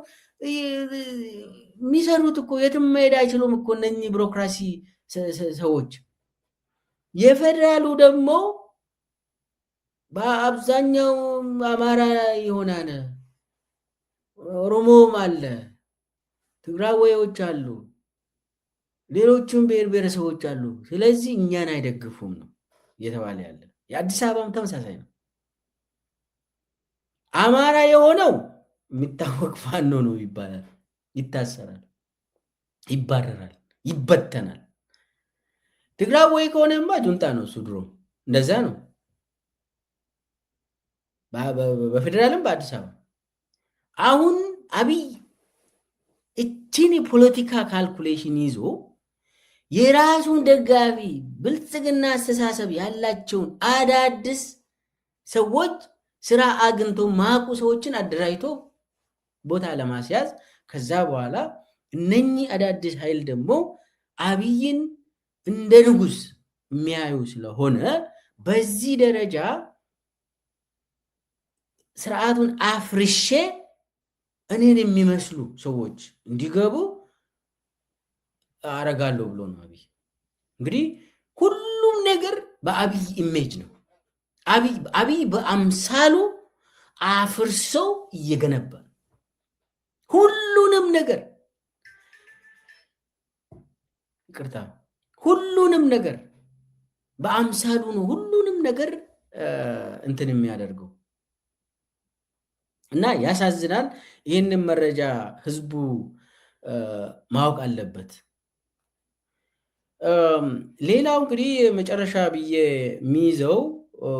የሚሰሩት እኮ የትም መሄድ አይችሉም እኮ እነኚህ ቢሮክራሲ ሰዎች። የፌደራሉ ደግሞ በአብዛኛው አማራ ይሆናል፣ ኦሮሞም አለ፣ ትግራዋዮች አሉ፣ ሌሎችም ብሔር ብሔረሰቦች አሉ። ስለዚህ እኛን አይደግፉም ነው እየተባለ ያለ። የአዲስ አበባም ተመሳሳይ ነው። አማራ የሆነው የሚታወቅ ፋኖ ነው ይባላል፣ ይታሰራል፣ ይባረራል፣ ይበተናል። ትግራዋይ ከሆነማ ጁንታ ነው እሱ ድሮ እንደዛ ነው። በፌዴራልም በአዲስ አበባ አሁን አብይ እችን የፖለቲካ ካልኩሌሽን ይዞ የራሱን ደጋፊ ብልጽግና አስተሳሰብ ያላቸውን አዳዲስ ሰዎች ስራ አግኝቶ ማቁ ሰዎችን አደራጅቶ ቦታ ለማስያዝ ከዛ በኋላ እነኚህ አዳዲስ ኃይል ደግሞ አብይን እንደ ንጉስ የሚያዩ ስለሆነ በዚህ ደረጃ ስርዓቱን አፍርሼ እኔን የሚመስሉ ሰዎች እንዲገቡ አረጋለሁ ብሎ ነው አብይ። እንግዲህ ሁሉም ነገር በአብይ ኢሜጅ ነው። አብይ በአምሳሉ አፍርሰው እየገነባ ሁሉንም ነገር ይቅርታ፣ ሁሉንም ነገር በአምሳሉ ነው ሁሉንም ነገር እንትን የሚያደርገው እና ያሳዝናል። ይህንን መረጃ ህዝቡ ማወቅ አለበት። ሌላው እንግዲህ መጨረሻ ብዬ የሚይዘው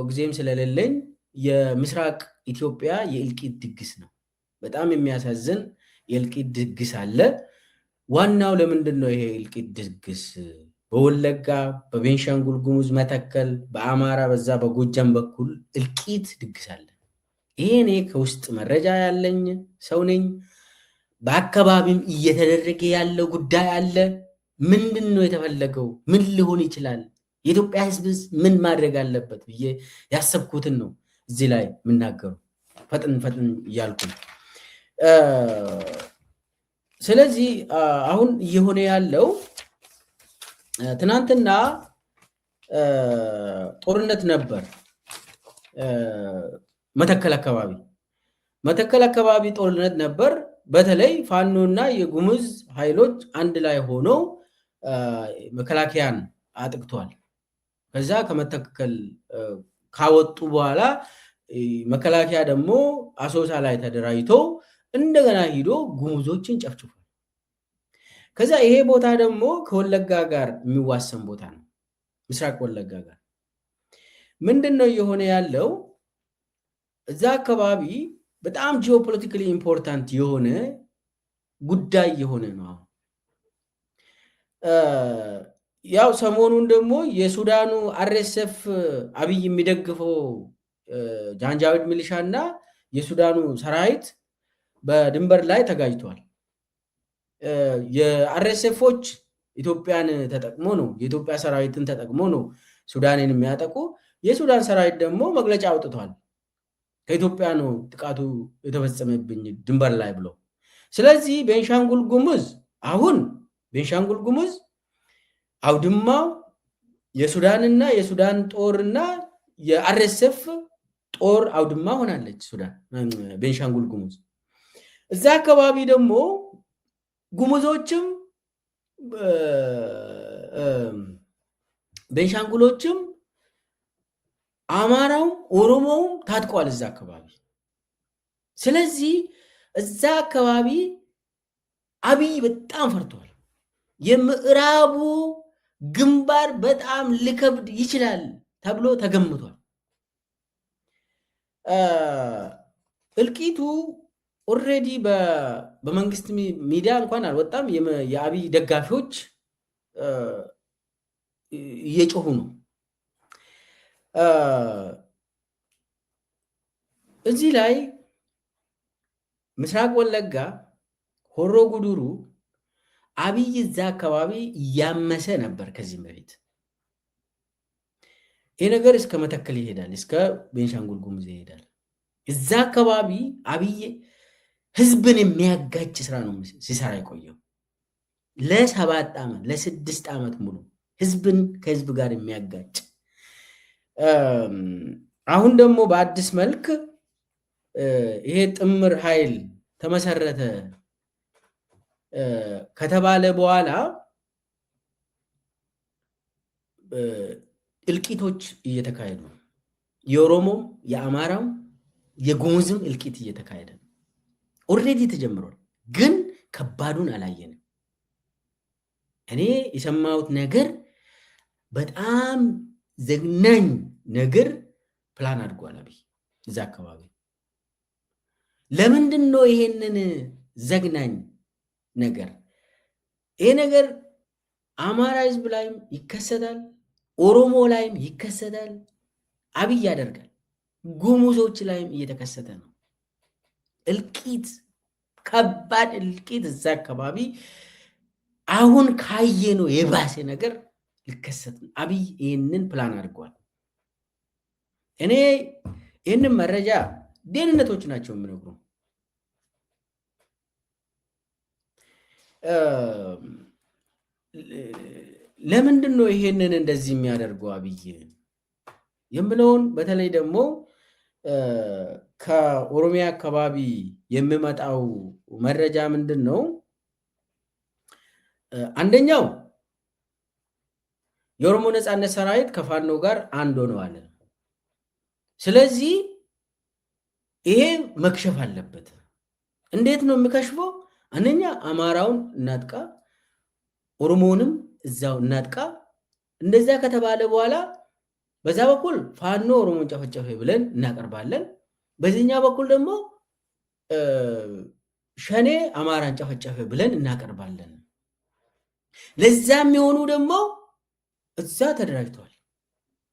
ጊዜም ስለሌለኝ የምስራቅ ኢትዮጵያ የእልቂት ድግስ ነው። በጣም የሚያሳዝን የእልቂት ድግስ አለ። ዋናው ለምንድን ነው ይሄ እልቂት ድግስ? በወለጋ፣ በቤንሻንጉል ጉሙዝ፣ መተከል፣ በአማራ በዛ በጎጃም በኩል እልቂት ድግስ አለ። ይሄ እኔ ከውስጥ መረጃ ያለኝ ሰው ነኝ። በአካባቢም እየተደረገ ያለው ጉዳይ አለ። ምንድን ነው የተፈለገው? ምን ሊሆን ይችላል? የኢትዮጵያ ህዝብ ምን ማድረግ አለበት ብዬ ያሰብኩትን ነው እዚህ ላይ የምናገሩ ፈጥን እያልኩ። ስለዚህ አሁን እየሆነ ያለው ትናንትና ጦርነት ነበር መተከል አካባቢ ጦርነት ነበር። በተለይ ፋኖና የጉሙዝ ኃይሎች አንድ ላይ ሆነው መከላከያን አጥቅቷል። ከዛ ከመተከል ካወጡ በኋላ መከላከያ ደግሞ አሶሳ ላይ ተደራጅቶ እንደገና ሂዶ ጉሙዞችን ጨፍጭፏል። ከዛ ይሄ ቦታ ደግሞ ከወለጋ ጋር የሚዋሰን ቦታ ነው። ምስራቅ ወለጋ ጋር ምንድን ነው እየሆነ ያለው? እዛ አካባቢ በጣም ጂኦፖለቲካሊ ኢምፖርታንት የሆነ ጉዳይ የሆነ ነው። ያው ሰሞኑን ደግሞ የሱዳኑ አርኤስኤፍ አብይ የሚደግፈው ጃንጃዊድ ሚሊሻ እና የሱዳኑ ሰራዊት በድንበር ላይ ተጋጅቷል። የአርኤስኤፎች ኢትዮጵያን ተጠቅሞ ነው፣ የኢትዮጵያ ሰራዊትን ተጠቅሞ ነው ሱዳንን የሚያጠቁ። የሱዳን ሰራዊት ደግሞ መግለጫ አውጥቷል። ከኢትዮጵያ ነው ጥቃቱ የተፈጸመብኝ ድንበር ላይ ብሎ። ስለዚህ ቤንሻንጉል ጉሙዝ አውድማው የሱዳንና የሱዳን ጦርና የአርኤስኤፍ ጦር አውድማ ሆናለች ቤንሻንጉል ጉሙዝ። እዛ አካባቢ ደግሞ ጉሙዞችም ቤንሻንጉሎችም አማራው ኦሮሞው ታጥቋል እዛ አካባቢ። ስለዚህ እዛ አካባቢ አብይ በጣም ፈርቷል። የምዕራቡ ግንባር በጣም ሊከብድ ይችላል ተብሎ ተገምቷል። እልቂቱ ኦልሬዲ በመንግስት ሚዲያ እንኳን አልወጣም። የአብይ ደጋፊዎች እየጮሁ ነው። እዚህ ላይ ምስራቅ ወለጋ ሆሮ ጉዱሩ አብይ እዛ አካባቢ እያመሰ ነበር ከዚህም በፊት። ይህ ነገር እስከ መተከል ይሄዳል፣ እስከ ቤንሻንጉል ጉሙዝ ይሄዳል። እዛ አካባቢ አብይ ህዝብን የሚያጋጭ ስራ ነው ሲሰራ የቆየው ለ7 ዓመት ለ6 ዓመት ሙሉ ህዝብን ከህዝብ ጋር የሚያጋጭ። አሁን ደግሞ በአዲስ መልክ ይሄ ጥምር ኃይል ተመሰረተ ከተባለ በኋላ እልቂቶች እየተካሄዱ ነው። የኦሮሞም የአማራም የጉሙዝም እልቂት እየተካሄደ ነው። ኦልሬዲ ተጀምሯል፣ ግን ከባዱን አላየንም። እኔ የሰማሁት ነገር በጣም ዘግናኝ ነገር ፕላን አድርጓል አብይ እዛ አካባቢ። ለምንድን ነው ይሄንን ዘግናኝ ነገር? ይሄ ነገር አማራ ህዝብ ላይም ይከሰታል፣ ኦሮሞ ላይም ይከሰታል። አብይ ያደርጋል። ጉሙዞች ላይም እየተከሰተ ነው። እልቂት፣ ከባድ እልቂት እዛ አካባቢ አሁን ካየ ነው የባሰ ነገር ሊከሰት ነው። አብይ ይህንን ፕላን አድርጓል። እኔ ይህንን መረጃ ደህንነቶች ናቸው የሚነግሩ። ለምንድን ነው ይሄንን እንደዚህ የሚያደርገው አብይ የምለውን በተለይ ደግሞ ከኦሮሚያ አካባቢ የሚመጣው መረጃ ምንድን ነው? አንደኛው የኦሮሞ ነጻነት ሰራዊት ከፋኖ ጋር አንድ ሆነዋል። ስለዚህ ይሄ መክሸፍ አለበት። እንዴት ነው የሚከሽፈው? አንደኛ አማራውን እናጥቃ፣ ኦሮሞንም እዛው እናጥቃ። እንደዛ ከተባለ በኋላ በዛ በኩል ፋኖ ኦሮሞን ጨፈጨፈ ብለን እናቀርባለን። በዚህኛ በኩል ደግሞ ሸኔ አማራን ጨፈጨፈ ብለን እናቀርባለን። ለዛ የሚሆኑ ደግሞ እዛ ተደራጅተዋል።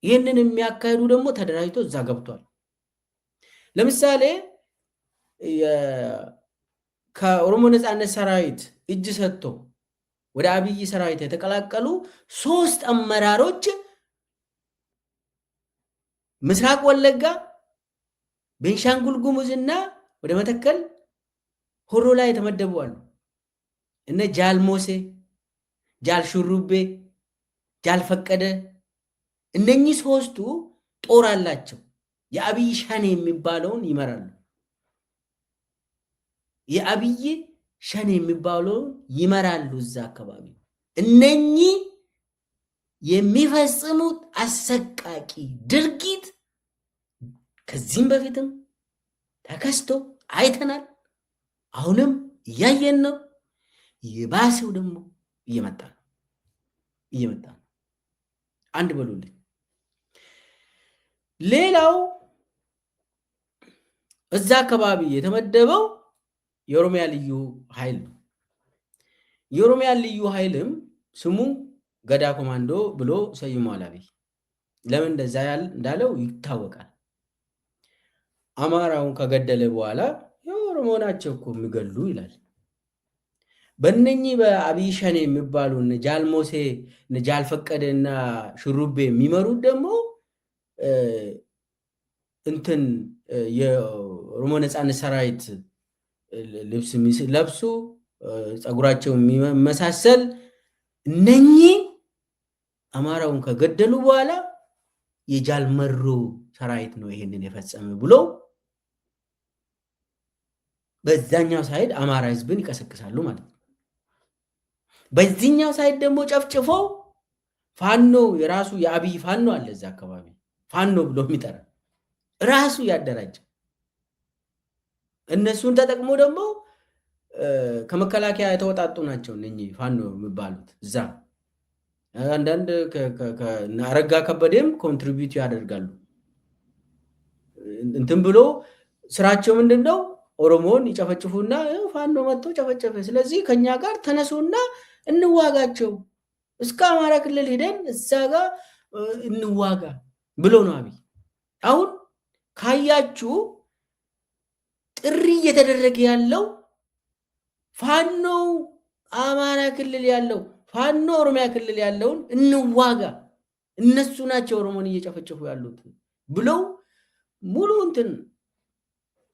ይህንን የሚያካሂዱ ደግሞ ተደራጅቶ እዛ ገብቷል። ለምሳሌ ከኦሮሞ ነጻነት ሰራዊት እጅ ሰጥቶ ወደ አብይ ሰራዊት የተቀላቀሉ 3 አመራሮች ምስራቅ ወለጋ፣ ቤንሻንጉል ጉሙዝና ወደ መተከል ሆሮ ላይ የተመደቡ አሉ። እነ ጃልሞሴ፣ ጃልሹሩቤ፣ ጃልፈቀደ እነኚህ 3ቱ ጦር አላቸው። የአብይ ሸኔ የሚባለውን ይመራሉ። የአብይ ሸኔ የሚባለውን ይመራሉ። እዛ አካባቢ እነኚህ የሚፈጽሙት አሰቃቂ ድርጊት ከዚህም በፊትም ተከስቶ አይተናል። አሁንም እያየን ነው። የባሰው ደግሞ እየመጣ ነው። አንድ በሉልኝ። ሌላው እዛ አካባቢ የተመደበው የኦሮሚያ ልዩ ኃይል ነው። የኦሮሚያ ልዩ ኃይልም ስሙ ገዳ ኮማንዶ ብሎ ሰይሟል አብይ። ለምን እንደዛ እንዳለው ይታወቃል። አማራውን ከገደለ በኋላ የኦሮሞ ናቸው እኮ የሚገሉ ይላል። በእነኚህ በአብይ ሸኔ የሚባሉ ጃልሞሴ፣ ጃልፈቀደ እና ሽሩቤ የሚመሩት ደግሞ እንትን የኦሮሞ ነጻነት ሰራዊት ልብስ ለብሱ ፀጉራቸው የሚመሳሰል እነኚህ አማራውን ከገደሉ በኋላ የጃልመሮ ሰራዊት ነው ይሄንን የፈጸመ ብሎ በዛኛው ሳይድ አማራ ህዝብን ይቀሰቅሳሉ ማለት ነው። በዚህኛው ሳይድ ደግሞ ጨፍጭፎ ፋኖ የራሱ የአብይ ፋኖ አለ እዛ አካባቢ ፋኖ ብሎ የሚጠራ ራሱ ያደራጀ እነሱን ተጠቅሞ ደግሞ ከመከላከያ የተወጣጡ ናቸው እነኚህ ፋኖ የሚባሉት። እዛ አንዳንድ አረጋ ከበደም ኮንትሪቢዩት ያደርጋሉ። እንትን ብሎ ስራቸው ምንድነው? ኦሮሞን ይጨፈጭፉና ፋኖ መጥቶ ጨፈጨፈ፣ ስለዚህ ከኛ ጋር ተነሱና እንዋጋቸው፣ እስከ አማራ ክልል ሄደን እዛ ጋር እንዋጋ ብሎ ነው አብይ። አሁን ካያችሁ ጥሪ እየተደረገ ያለው ፋኖ አማራ ክልል ያለው ፋኖ ኦሮሚያ ክልል ያለውን እንዋጋ፣ እነሱ ናቸው ኦሮሞን እየጨፈጨፉ ያሉት ብለው ሙሉ እንትን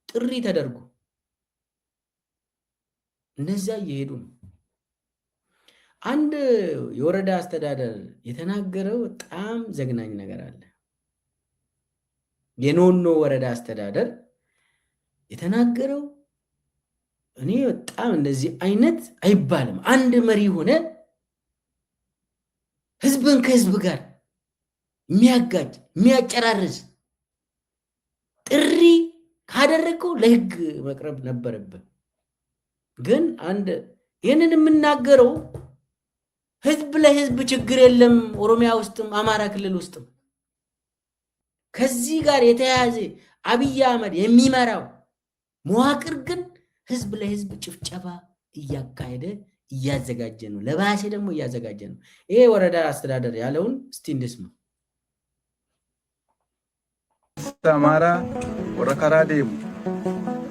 ጥሪ ተደርጎ እነዛ እየሄዱ ነው። አንድ የወረዳ አስተዳደር የተናገረው በጣም ዘግናኝ ነገር አለ። የኖኖ ወረዳ አስተዳደር የተናገረው እኔ በጣም እንደዚህ አይነት አይባልም። አንድ መሪ ሆነ ህዝብን ከህዝብ ጋር የሚያጋጭ የሚያጨራርስ ጥሪ ካደረገው ለህግ መቅረብ ነበረብን። ግን አንድ ይህንን የምናገረው ህዝብ ለህዝብ ችግር የለም ኦሮሚያ ውስጥም አማራ ክልል ውስጥም። ከዚህ ጋር የተያያዘ አብይ አህመድ የሚመራው መዋቅር ግን ህዝብ ለህዝብ ጭፍጨፋ እያካሄደ እያዘጋጀ ነው። ለባሴ ደግሞ እያዘጋጀ ነው። ይሄ ወረዳ አስተዳደር ያለውን እስቲ እንስማ። አማራ ወረከራ ደሙ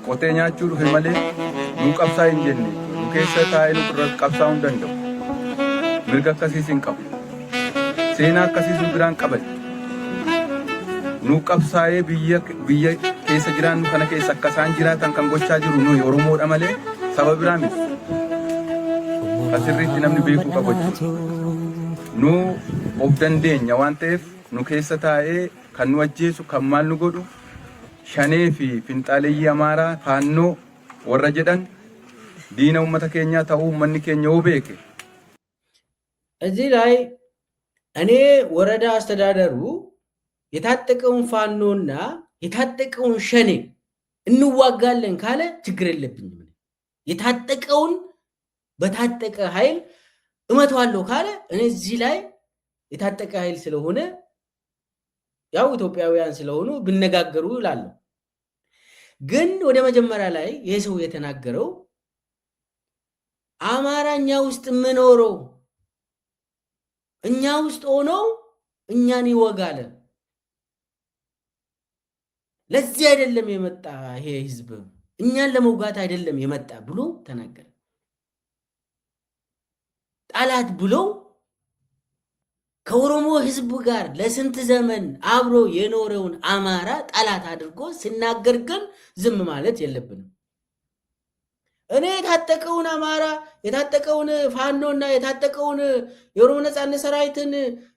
ቆቴኛቹ ዱፌ መሌ ኑ ቀብሳ እንጀኒ ኑ ኬሰ ታይኑ ቁረት ቀብሳውን ደንደው mirga akkasii sin qabu seenaa akkasii sun biraan qaban nu qabsaa'ee biyya keessa jiraannu kana keessa akka isaan jiraatan kan gochaa jiru nuyi Oromoodha malee saba biraa miti. Asirriitti namni beekuu qaba jechuudha. Nu of dandeenya waan ta'eef nu keessa taa'ee kan nu ajjeesu kan maal nu godhu shanee fi finxaaleeyyii Amaaraa faannoo warra jedhan diina uummata keenyaa ta'uu uummanni keenya yoo beeke. እዚህ ላይ እኔ ወረዳ አስተዳደሩ የታጠቀውን ፋኖና የታጠቀውን ሸኔ እንዋጋለን ካለ ችግር የለብኝም። የታጠቀውን በታጠቀ ኃይል እመታዋለሁ ካለ እኔ እዚህ ላይ የታጠቀ ኃይል ስለሆነ ያው ኢትዮጵያውያን ስለሆኑ ብነጋገሩ እላለሁ። ግን ወደ መጀመሪያ ላይ ይሄ ሰው የተናገረው አማራኛ ውስጥ ምኖረው እኛ ውስጥ ሆኖ እኛን ይወጋል። ለዚህ አይደለም የመጣ ይሄ ህዝብ እኛን ለመውጋት አይደለም የመጣ ብሎ ተናገረ። ጠላት ብሎ ከኦሮሞ ህዝብ ጋር ለስንት ዘመን አብሮ የኖረውን አማራ ጠላት አድርጎ ሲናገር ግን ዝም ማለት የለብንም። እኔ የታጠቀውን አማራ የታጠቀውን ፋኖና የታጠቀውን የኦሮሞ ነጻነት ሰራዊትን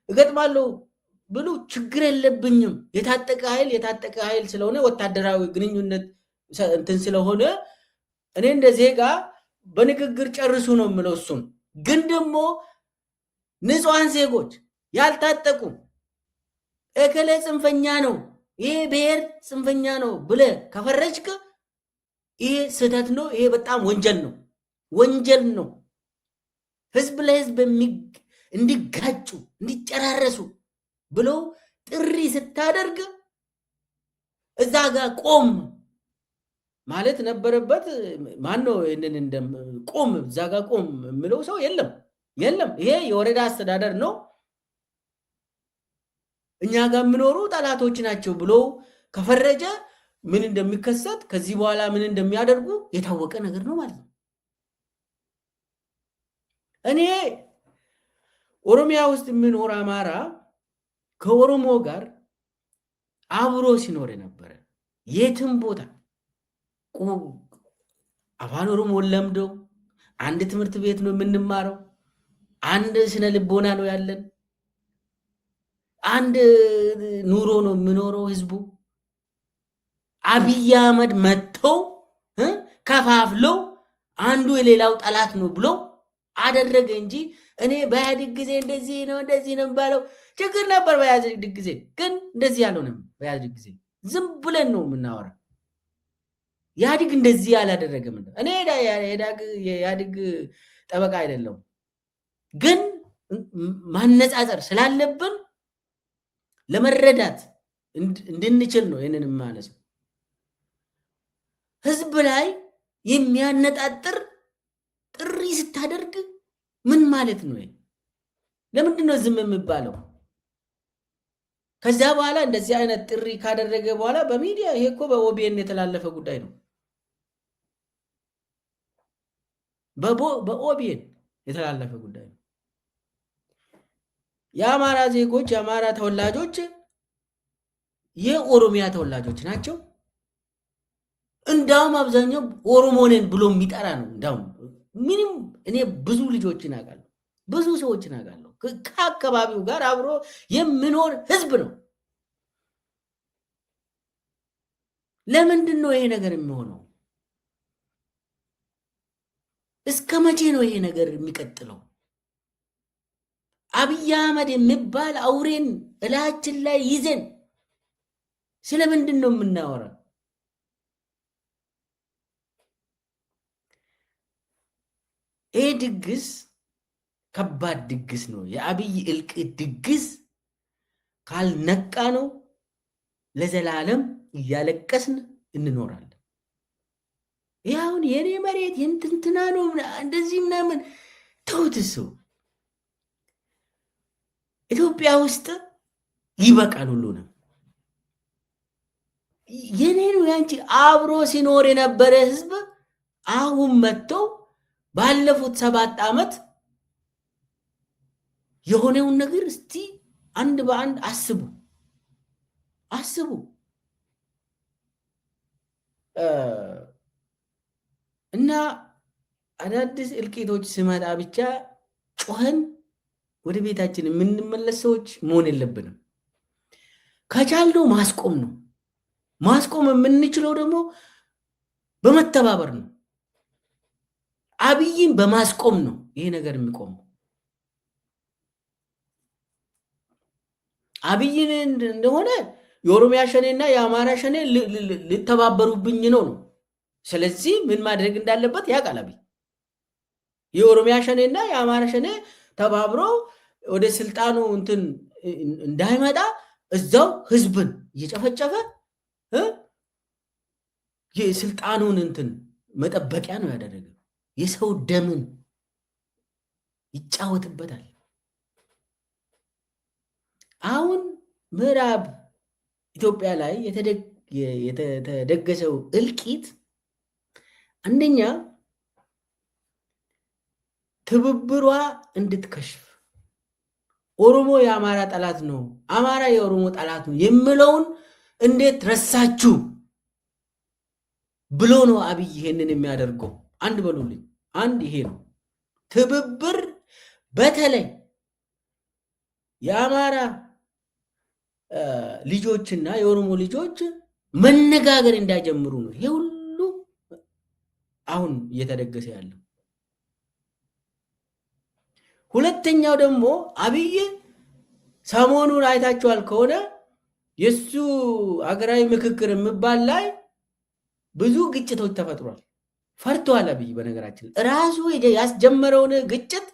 እገጥማለሁ ብሎ ችግር የለብኝም። የታጠቀ ኃይል ስለሆነ ወታደራዊ ግንኙነት እንትን ስለሆነ እኔ እንደ ዜጋ በንግግር ጨርሱ ነው የምለው። እሱም ግን ደግሞ ንጹሃን ዜጎች ያልታጠቁ እከሌ ጽንፈኛ ነው ይሄ ብሔር ጽንፈኛ ነው ብለ ከፈረጅክ ይሄ ስህተት ነው። ይሄ በጣም ወንጀል ነው። ህዝብ ለህዝብ እንዲጋጩ እንዲጨራረሱ ብሎ ጥሪ ስታደርግ እዛ ጋር ቆም ማለት ነበረበት። ማነው ይሄንን ቆም እዛ ጋር ቆም የሚለው ሰው የለም። ይሄ የወረዳ አስተዳደር ነው። እኛ ጋር የሚኖሩ ጠላቶች ናቸው ብሎ ከፈረጀ ምን እንደሚከሰት ከዚህ በኋላ ምን እንደሚያደርጉ የታወቀ ነገር ነው ማለት ነው። እኔ ኦሮሚያ ውስጥ የሚኖር አማራ ከኦሮሞ ጋር አብሮ ሲኖር የነበረ የትም ቦታ አፋን ኦሮሞ ለምደው አንድ ትምህርት ቤት ነው የምንማረው፣ አንድ ስነ ልቦና ነው ያለን፣ አንድ ኑሮ ነው የምኖረው ህዝቡ። አብይ አህመድ መጥተው ከፋፍለው አንዱ የሌላው ጠላት ነው ብሎ አደረገ እንጂ እኔ በኢህአዴግ ጊዜ እንደዚህ ነው ባለው ችግር ነበር። በኢህአዴግ ጊዜ ግን እንደዚህ አልሆነም። በኢህአዴግ ጊዜ ዝም ብለን ነው የምናወራ። ኢህአዴግ እንደዚህ አላደረገም። እኔ የኢህአዴግ ጠበቃ አይደለም፣ ግን ማነጻጸር ስላለብን ለመረዳት እንድንችል ነው ይህንን የማነሳው። ህዝብ ላይ የሚያነጣጥር ጥሪ ስታደርግ ምን ማለት ነው? ለምንድን ነው ዝም የሚባለው? ከዛ በኋላ እንደዚህ አይነት ጥሪ ካደረገ በኋላ በሚዲያ ይሄ እኮ በኦቢኤን የተላለፈ ጉዳይ ነው። በኦቢኤን የተላለፈ ጉዳይ ነው። የአማራ ዜጎች የአማራ ተወላጆች የኦሮሚያ ተወላጆች ናቸው። እንዳውም አብዛኛው ኦሮሞኔን ብሎ የሚጠራ ነው። እንዳውም ምንም እኔ ብዙ ልጆችን አውቃለሁ፣ ብዙ ሰዎችን አውቃለሁ። ከአካባቢው ጋር አብሮ የሚኖር ህዝብ ነው። ለምንድን ነው ይሄ ነገር የሚሆነው? እስከ መቼ ነው ይሄ ነገር የሚቀጥለው? አብይ አህመድ የሚባል አውሬን እላችን ላይ ይዘን ስለምንድን ነው የምናወራ? ይሄ ድግስ ከባድ ድግስ ነው። የአብይ እልቂት ድግስ ካልነቃ ነው ለዘላለም እያለቀስን እንኖራለን። ያውን የኔ መሬት የእንትንትና ነው እንደዚህ ምናምን ተውት። ሰው ኢትዮጵያ ውስጥ ይበቃል ሁሉንም። የኔ ነው ያንቺ አብሮ ሲኖር የነበረ ህዝብ አሁን መጥቶ ባለፉት 7 ዓመት የሆነውን ነገር እስቲ አንድ በአንድ አስቡ። እና አዳዲስ እልቂቶች ሲመጣ ብቻ ጮኸን ወደ ቤታችን የምንመለስ ሰዎች መሆን የለብንም። ከቻልነው ማስቆም ነው። ማስቆም የምንችለው ደግሞ በመተባበር ነው። አብይን በማስቆም ነው ይሄ ነገር የሚቆመው። አብይን እንደሆነ የኦሮሚያ ሸኔና የአማራ ሸኔ ሊተባበሩብኝ ነው። ስለዚህ ምን ማድረግ እንዳለበት ያውቃል አብይ። የኦሮሚያ ሸኔና የአማራ ሸኔ ተባብሮ ወደ ስልጣኑ እንትን እንዳይመጣ እዛው ህዝብን እየጨፈጨፈ የስልጣኑን እንትን መጠበቂያ ነው ያደረገው። የሰው ደምን ይጫወትበታል። አሁን ምዕራብ ኢትዮጵያ ላይ የተደገሰው እልቂት አንደኛ ትብብሯ እንድትከሽፍ፣ ኦሮሞ የአማራ ጠላት ነው፣ አማራ የኦሮሞ ጠላት ነው የሚለውን እንዴት ረሳችሁ ብሎ ነው አብይ ይሄንን የሚያደርገው። አንድ በሉልኝ። አንድ ይሄ ነው ትብብር። በተለይ የአማራ ልጆችና የኦሮሞ ልጆች መነጋገር እንዳይጀምሩ ነው ይሄ ሁሉ አሁን እየተደገሰ ያለው። ሁለተኛው ደግሞ አብይ ሰሞኑን አይታችኋል ከሆነ የሱ አገራዊ ምክክር የሚባል ላይ ብዙ ግጭቶች ተፈጥሯል። ፈርቷል አብይ። በነገራችን ራሱ ያስጀመረውን ግጭት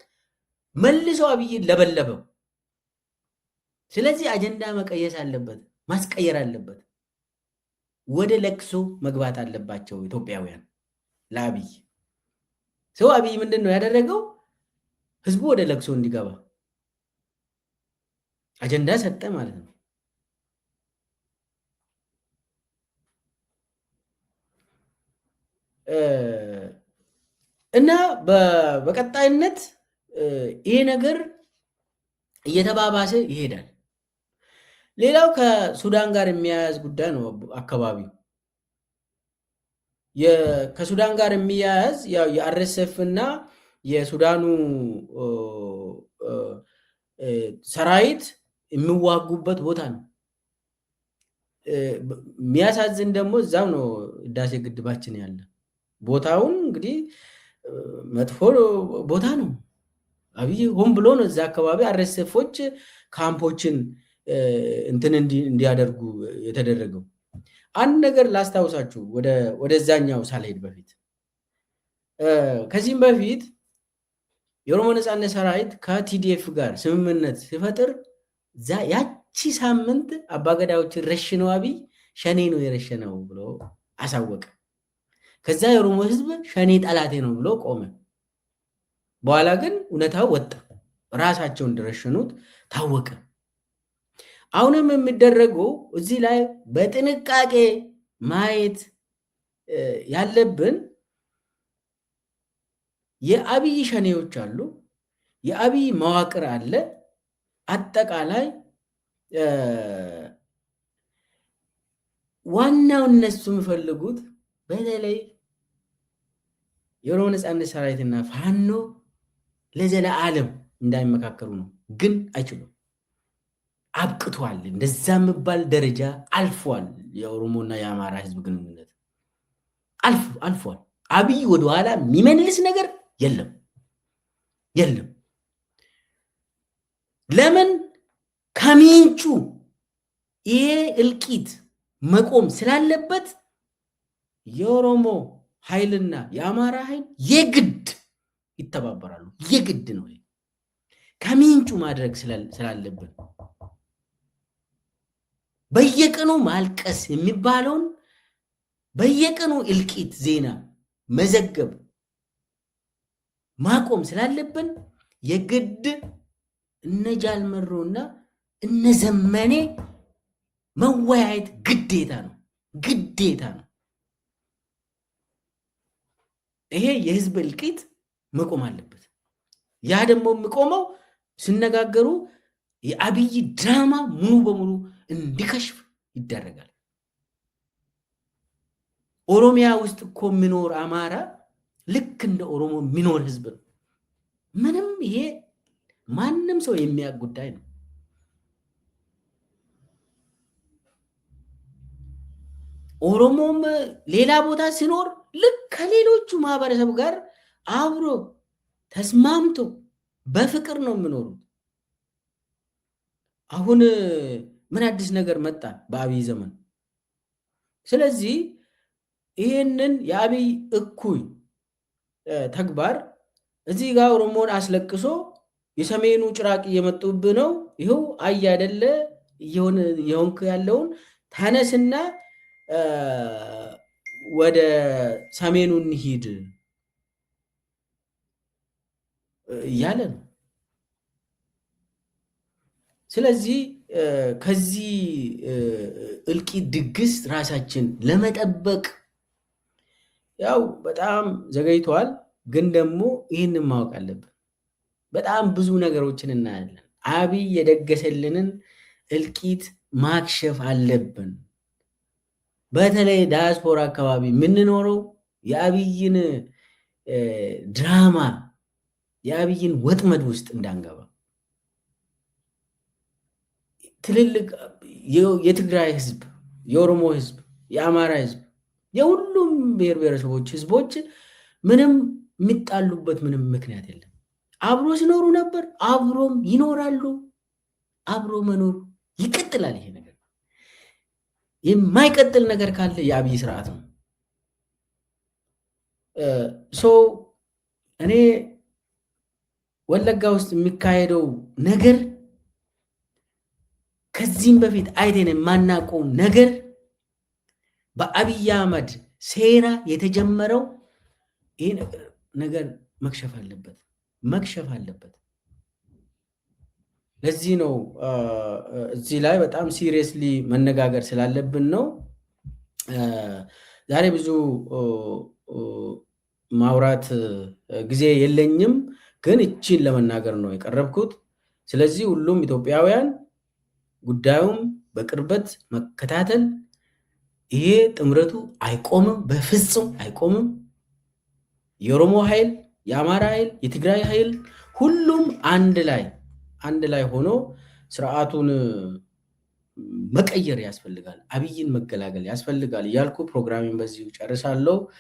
መልሶ አብይን ለበለበው። ስለዚህ አጀንዳ መቀየስ አለበት፣ ማስቀየር አለበት። ወደ ለቅሶ መግባት አለባቸው ኢትዮጵያውያን ለአብይ። ሰው አብይ ምንድን ነው ያደረገው? ህዝቡ ወደ ለቅሶ እንዲገባ አጀንዳ ሰጠ ማለት ነው። እና በቀጣይነት ይሄ ነገር እየተባባሰ ይሄዳል። ሌላው ከሱዳን ጋር የሚያያዝ ጉዳይ ነው። አካባቢው ከሱዳን ጋር የሚያያዝ ያው የአርኤስኤፍ እና የሱዳኑ ሰራዊት የሚዋጉበት ቦታ ነው። የሚያሳዝን ደግሞ እዛው ነው ህዳሴ ግድባችን ያለ። ቦታውን እንግዲህ መጥፎ ቦታ ነው። አብይ ሆን ብሎ ነው እዛ አካባቢ አርኤስኤፎች ካምፖችን እንትን እንዲያደርጉ የተደረገው። አንድ ነገር ላስታውሳችሁ ወደዛኛው ሳልሄድ በፊት ከዚህም በፊት የኦሮሞ ነጻነት ሰራዊት ከቲዲኤፍ ጋር ስምምነት ሲፈጥር ያቺ ሳምንት አባገዳዎችን ረሽነው አብይ ሸኔ ነው የረሸነው ብሎ አሳወቀ። ከዛ የኦሮሞ ህዝብ ሸኔ ጠላቴ ነው ብሎ ቆመ። በኋላ ግን እውነታው ወጣ፣ ራሳቸው እንደረሸኑት ታወቀ። አሁንም የሚደረገው እዚህ ላይ በጥንቃቄ ማየት ያለብን የአብይ ሸኔዎች አሉ፣ የአብይ መዋቅር አለ። አጠቃላይ ዋናው እነሱ የሚፈልጉት በተለይ የኦሮሞ ነጻነት ሰራዊትና ፋኖ ለዘለዓለም እንዳይመካከሩ ነው። ግን አይችሉም። አብቅቷል። እንደዛ የሚባል ደረጃ አልፏል። የኦሮሞና የአማራ ህዝብ ግንኙነት አልፏል። አብይ ወደኋላ የሚመልስ ነገር የለም። ለምን? ከምንጩ ይሄ እልቂት መቆም ስላለበት የኦሮሞ ኃይልና የአማራ ኃይል የግድ ይተባበራሉ። የግድ ነው። ከምንጩ ማድረግ ስላለብን በየቀኑ ማልቀስ የሚባለውን በየቀኑ እልቂት ዜና መዘገብ ማቆም ስላለብን የግድ እነ ጃልመሮና እነ ዘመኔ መወያየት ግዴታ ነው። ይሄ የህዝብ እልቂት መቆም አለበት። ያ ደግሞ የሚቆመው ሲነጋገሩ የአብይ ድራማ ሙሉ በሙሉ እንዲከሽፍ ይደረጋል። ኦሮሚያ ውስጥ እኮ የሚኖር አማራ ልክ እንደ ኦሮሞ የሚኖር ህዝብ ነው። ምንም ይሄ ማንም ሰው የሚያውቅ ጉዳይ ነው። ኦሮሞም ሌላ ቦታ ሲኖር ልክ ከሌሎቹ ማህበረሰብ ጋር አብሮ ተስማምቶ በፍቅር ነው የሚኖሩት። አሁን ምን አዲስ ነገር መጣ በአብይ ዘመን? ስለዚህ ይህንን የአብይ እኩይ ተግባር እዚህ ጋር ኦሮሞን አስለቅሶ የሰሜኑ ጭራቅ እየመጡብህ ነው፣ ይኸው አይ አይደለ የሆንክ ያለውን ተነስና ወደ ሰሜኑ እንሂድ እያለ ነው። ስለዚህ ከዚህ እልቂት ድግስ ራሳችን ለመጠበቅ ያው በጣም ዘገይቷል፣ ግን ደግሞ ይህንን ማወቅ አለብን። በጣም ብዙ ነገሮችን እናያለን። አብይ የደገሰልንን እልቂት ማክሸፍ አለብን። በተለይ ዳያስፖራ አካባቢ የምንኖረው የአብይን ድራማ የአብይን ወጥመድ ውስጥ እንዳንገባ ትልልቅ የትግራይ ህዝብ፣ የኦሮሞ ህዝብ፣ የአማራ ህዝብ፣ የሁሉም ብሔር ብሔረሰቦች ህዝቦች ምንም የሚጣሉበት ምንም ምክንያት የለም። አብሮ ሲኖሩ ነበር፣ አብሮም ይኖራሉ። አብሮ መኖር ይቀጥላል። ይሄ ነገር የማይቀጥል ነገር ካለ የአብይ ስርዓት ነው። እኔ ወለጋ ውስጥ የሚካሄደው ነገር ከዚህም በፊት አይተን የማናውቀው ነገር በአብይ አህመድ ሴራ የተጀመረው ይህ ነገር መክሸፍ አለበት። ለዚህ ነው እዚህ ላይ በጣም ሲሪየስሊ መነጋገር ስላለብን ነው። ዛሬ ብዙ ማውራት ጊዜ የለኝም፣ ግን እቺን ለመናገር ነው የቀረብኩት። ስለዚህ ሁሉም ኢትዮጵያውያን ጉዳዩም በቅርበት መከታተል፣ ይሄ ጥምረቱ አይቆምም፣ በፍጹም አይቆምም። የኦሮሞ ኃይል፣ የአማራ ኃይል፣ የትግራይ ኃይል ሁሉም አንድ ላይ ሆኖ ስርዓቱን መቀየር ያስፈልጋል፣ አብይን መገላገል ያስፈልጋል እያልኩ ፕሮግራሚን በዚሁ ጨርሳለሁ።